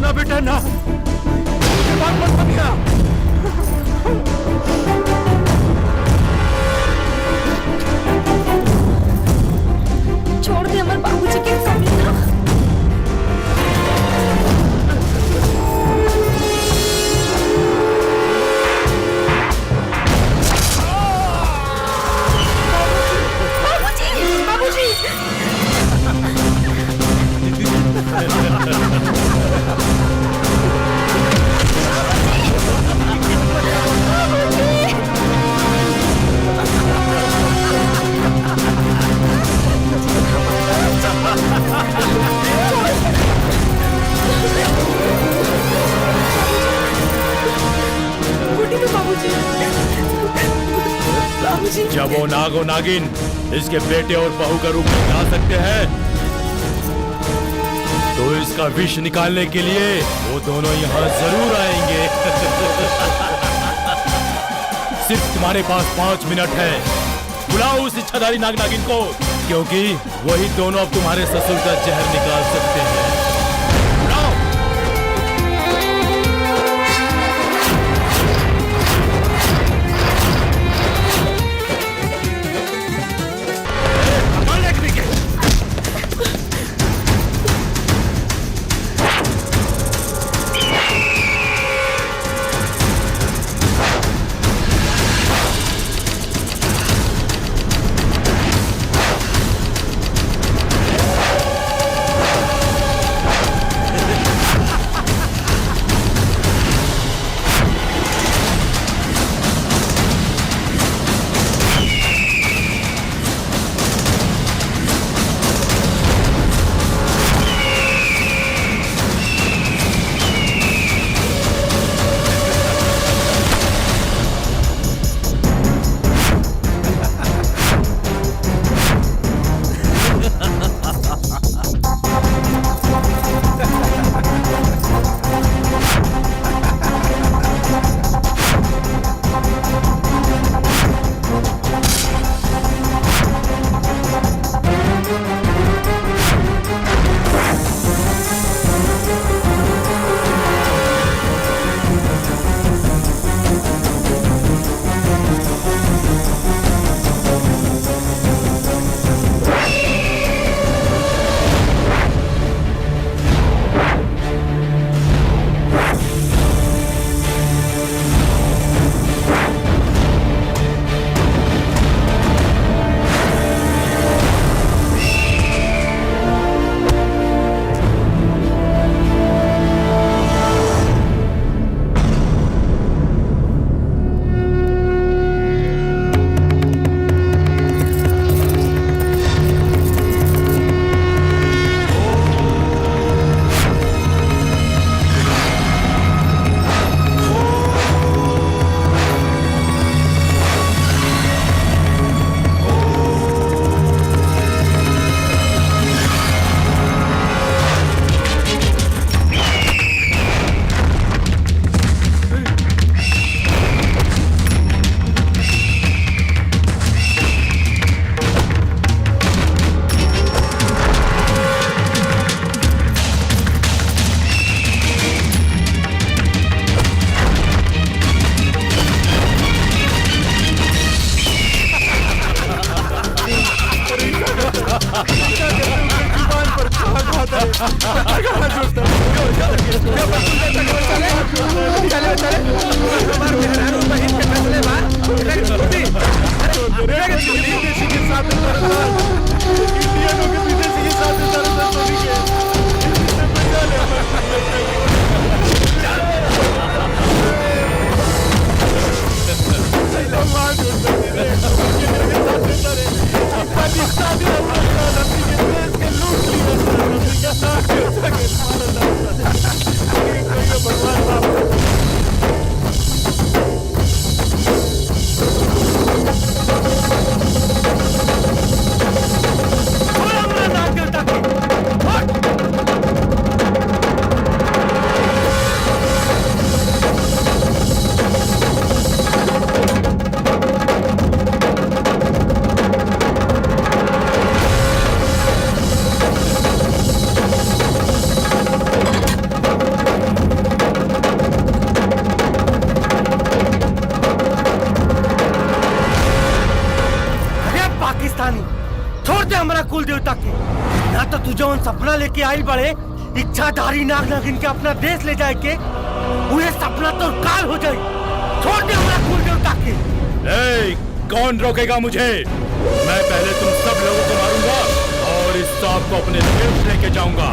ना बेटा ना, बात मत बनिया। छोड़ दे हमारे बाबूजी के कमी ना। जब वो नागो नागिन इसके बेटे और बहू का रूप में आ सकते हैं तो इसका विष निकालने के लिए वो दोनों यहाँ जरूर आएंगे। सिर्फ तुम्हारे पास 5 मिनट है। बुलाओ उस इच्छाधारी नाग नागिन को, क्योंकि वही दोनों अब तुम्हारे ससुर का जहर निकाल सकते हैं। सपना लेके आई बड़े इच्छाधारी नाग नागिन के अपना देश ले जाए के उन्हें सपना तो काल हो जाए। छोड़ दे हमारा कुल देवता के। कौन रोकेगा मुझे? मैं पहले तुम सब लोगों को मारूंगा और इस सांप को अपने देश लेके जाऊंगा।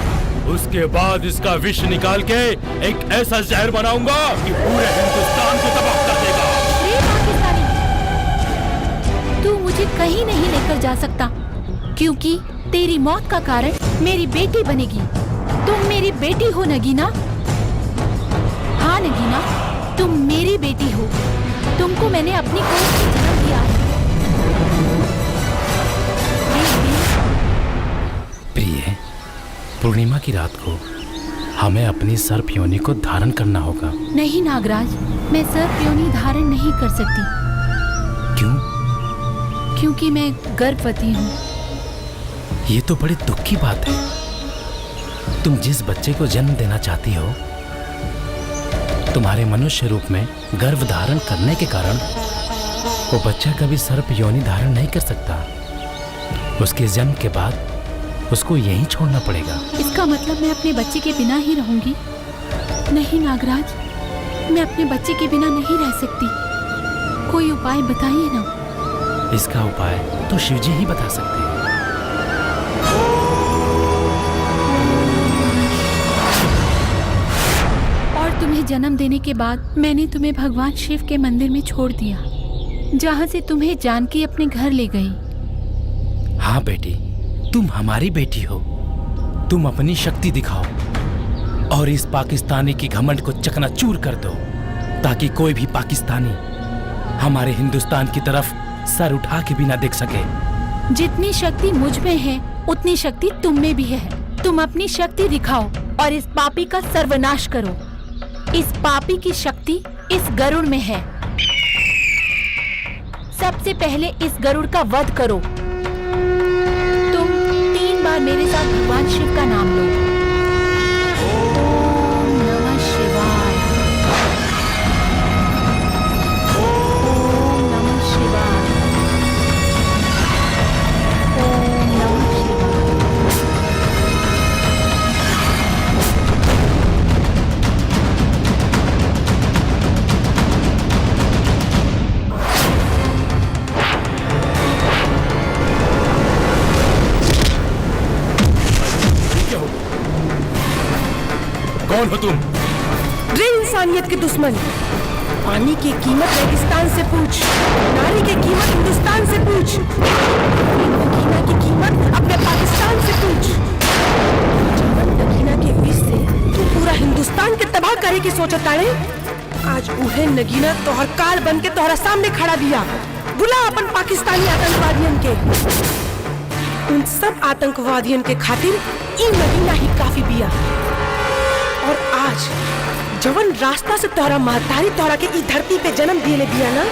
उसके बाद इसका विष निकाल के एक ऐसा जहर बनाऊंगा कि पूरे हिंदुस्तान को तबाह कर देगा। तू मुझे कहीं नहीं लेकर जा सकता, क्योंकि तेरी मौत का कारण मेरी बेटी बनेगी। तुम मेरी बेटी हो नगीना। हाँ नगीना, तुम मेरी बेटी हो। तुमको मैंने अपनी कोख से जन्म दिया है। प्रिय, पूर्णिमा की रात को हमें अपनी सर्प योनि को धारण करना होगा। नहीं नागराज, मैं सर्प योनि धारण नहीं कर सकती। क्यों? क्योंकि मैं गर्भवती हूँ। ये तो बड़ी दुख की बात है। तुम जिस बच्चे को जन्म देना चाहती हो, तुम्हारे मनुष्य रूप में गर्भ धारण करने के कारण वो बच्चा कभी सर्प योनि धारण नहीं कर सकता। उसके जन्म के बाद उसको यहीं छोड़ना पड़ेगा। इसका मतलब मैं अपने बच्चे के बिना ही रहूंगी? नहीं नागराज, मैं अपने बच्चे के बिना नहीं रह सकती। कोई उपाय बताइए ना। इसका उपाय तो शिवजी ही बता सकते हैं। तुम्हें जन्म देने के बाद मैंने तुम्हें भगवान शिव के मंदिर में छोड़ दिया, जहाँ से तुम्हें जानकी अपने घर ले गई। हाँ बेटी, तुम हमारी बेटी हो। तुम अपनी शक्ति दिखाओ और इस पाकिस्तानी की घमंड को चकनाचूर कर दो, ताकि कोई भी पाकिस्तानी हमारे हिंदुस्तान की तरफ सर उठा के भी ना देख सके। जितनी शक्ति मुझ में है, उतनी शक्ति तुम में भी है। तुम अपनी शक्ति दिखाओ और इस पापी का सर्वनाश करो। इस पापी की शक्ति इस गरुड़ में है। सबसे पहले इस गरुड़ का वध करो। तुम 3 बार मेरे साथ भगवान शिव का नाम लो। ओम नमः शिवाय। ओम नमः शिवाय। ओम नमः शिवाय। कौन हो तुम? रे इंसानियत के दुश्मन, पानी की कीमत रेगिस्तान से पूछ, नारी की कीमत हिंदुस्तान से पूछ, नगीना की कीमत अपने पाकिस्तान से पूछ। नगीना के विष से तू पूरा हिंदुस्तान के तबाह करे की सोचता है। आज उहे नगीना तोहर काल बन के तोहरा सामने खड़ा दिया। बुला अपन पाकिस्तानी आतंकवादियन के। उन सब आतंकवादियन के खातिर ई नगीना ही काफी बिया। और आज जवन रास्ता से तोहरा महतारी तोहरा के इस धरती पे जन्म दिए दिया ना,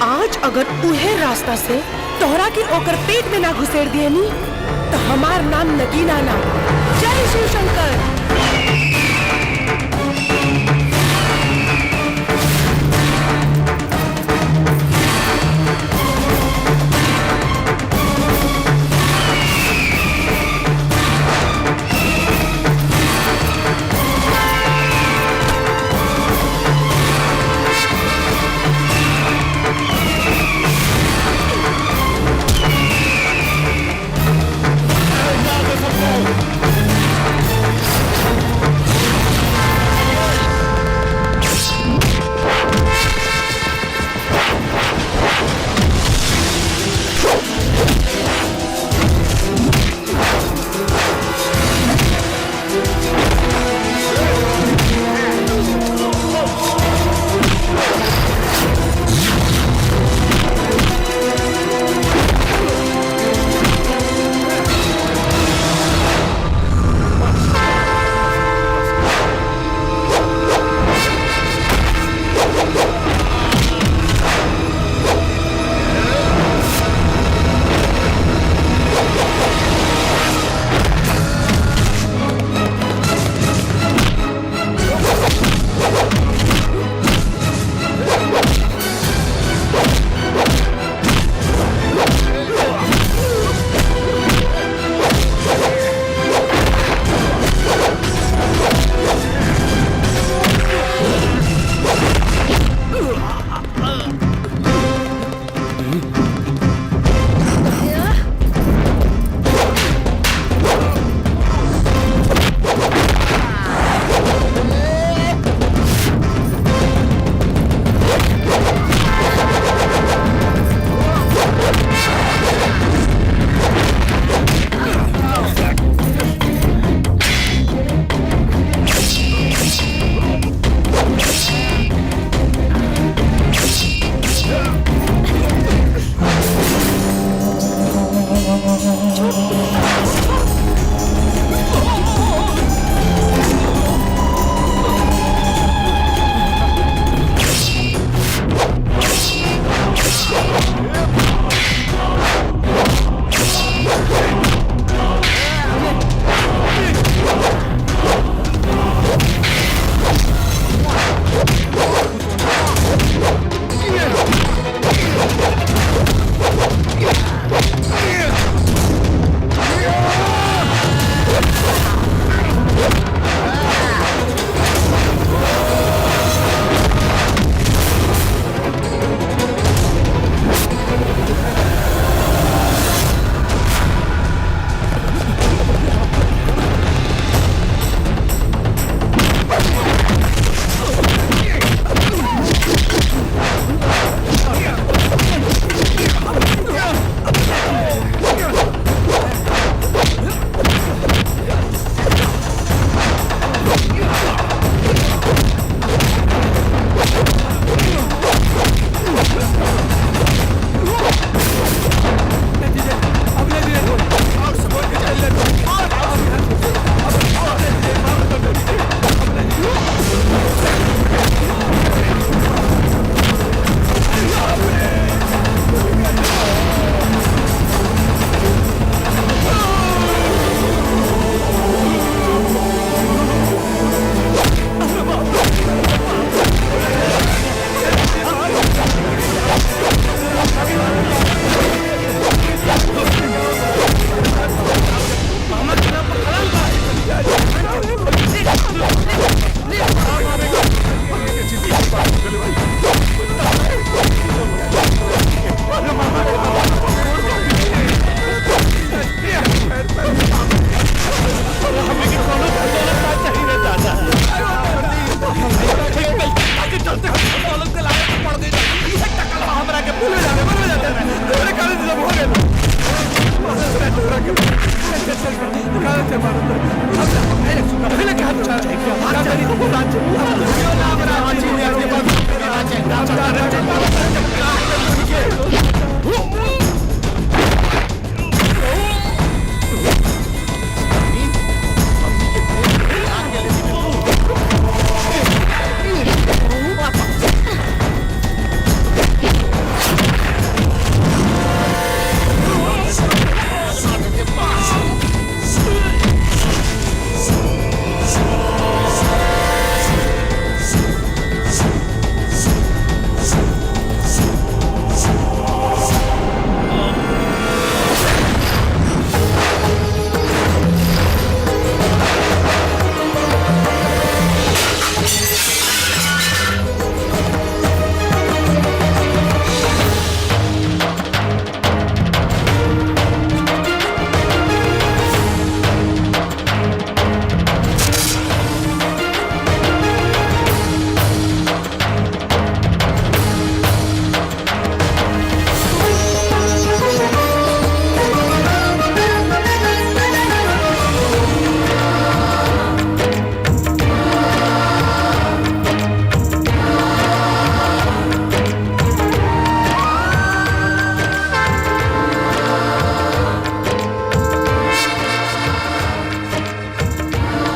आज अगर उहे रास्ता से तोहरा के ओकर पेट में ना घुसेड़ दिए नी, तो हमार नाम नगीना ना। जय शिव शंकर।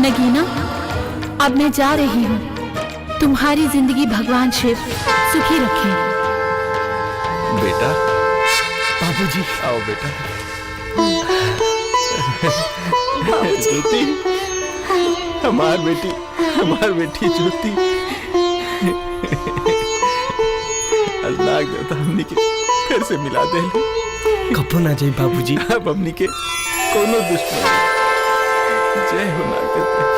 नगीना, अब मैं जा रही हूँ। तुम्हारी जिंदगी भगवान शिव सुखी रखे। बेटा, बाबूजी आओ बेटा। ज्योति, हमार बेटी ज्योति। अल्लाह देवता हमनी के फिर से मिला दे। कपो ना जाई बाबूजी। अब हमनी के कोनो दुश्मन जय हो ना करते।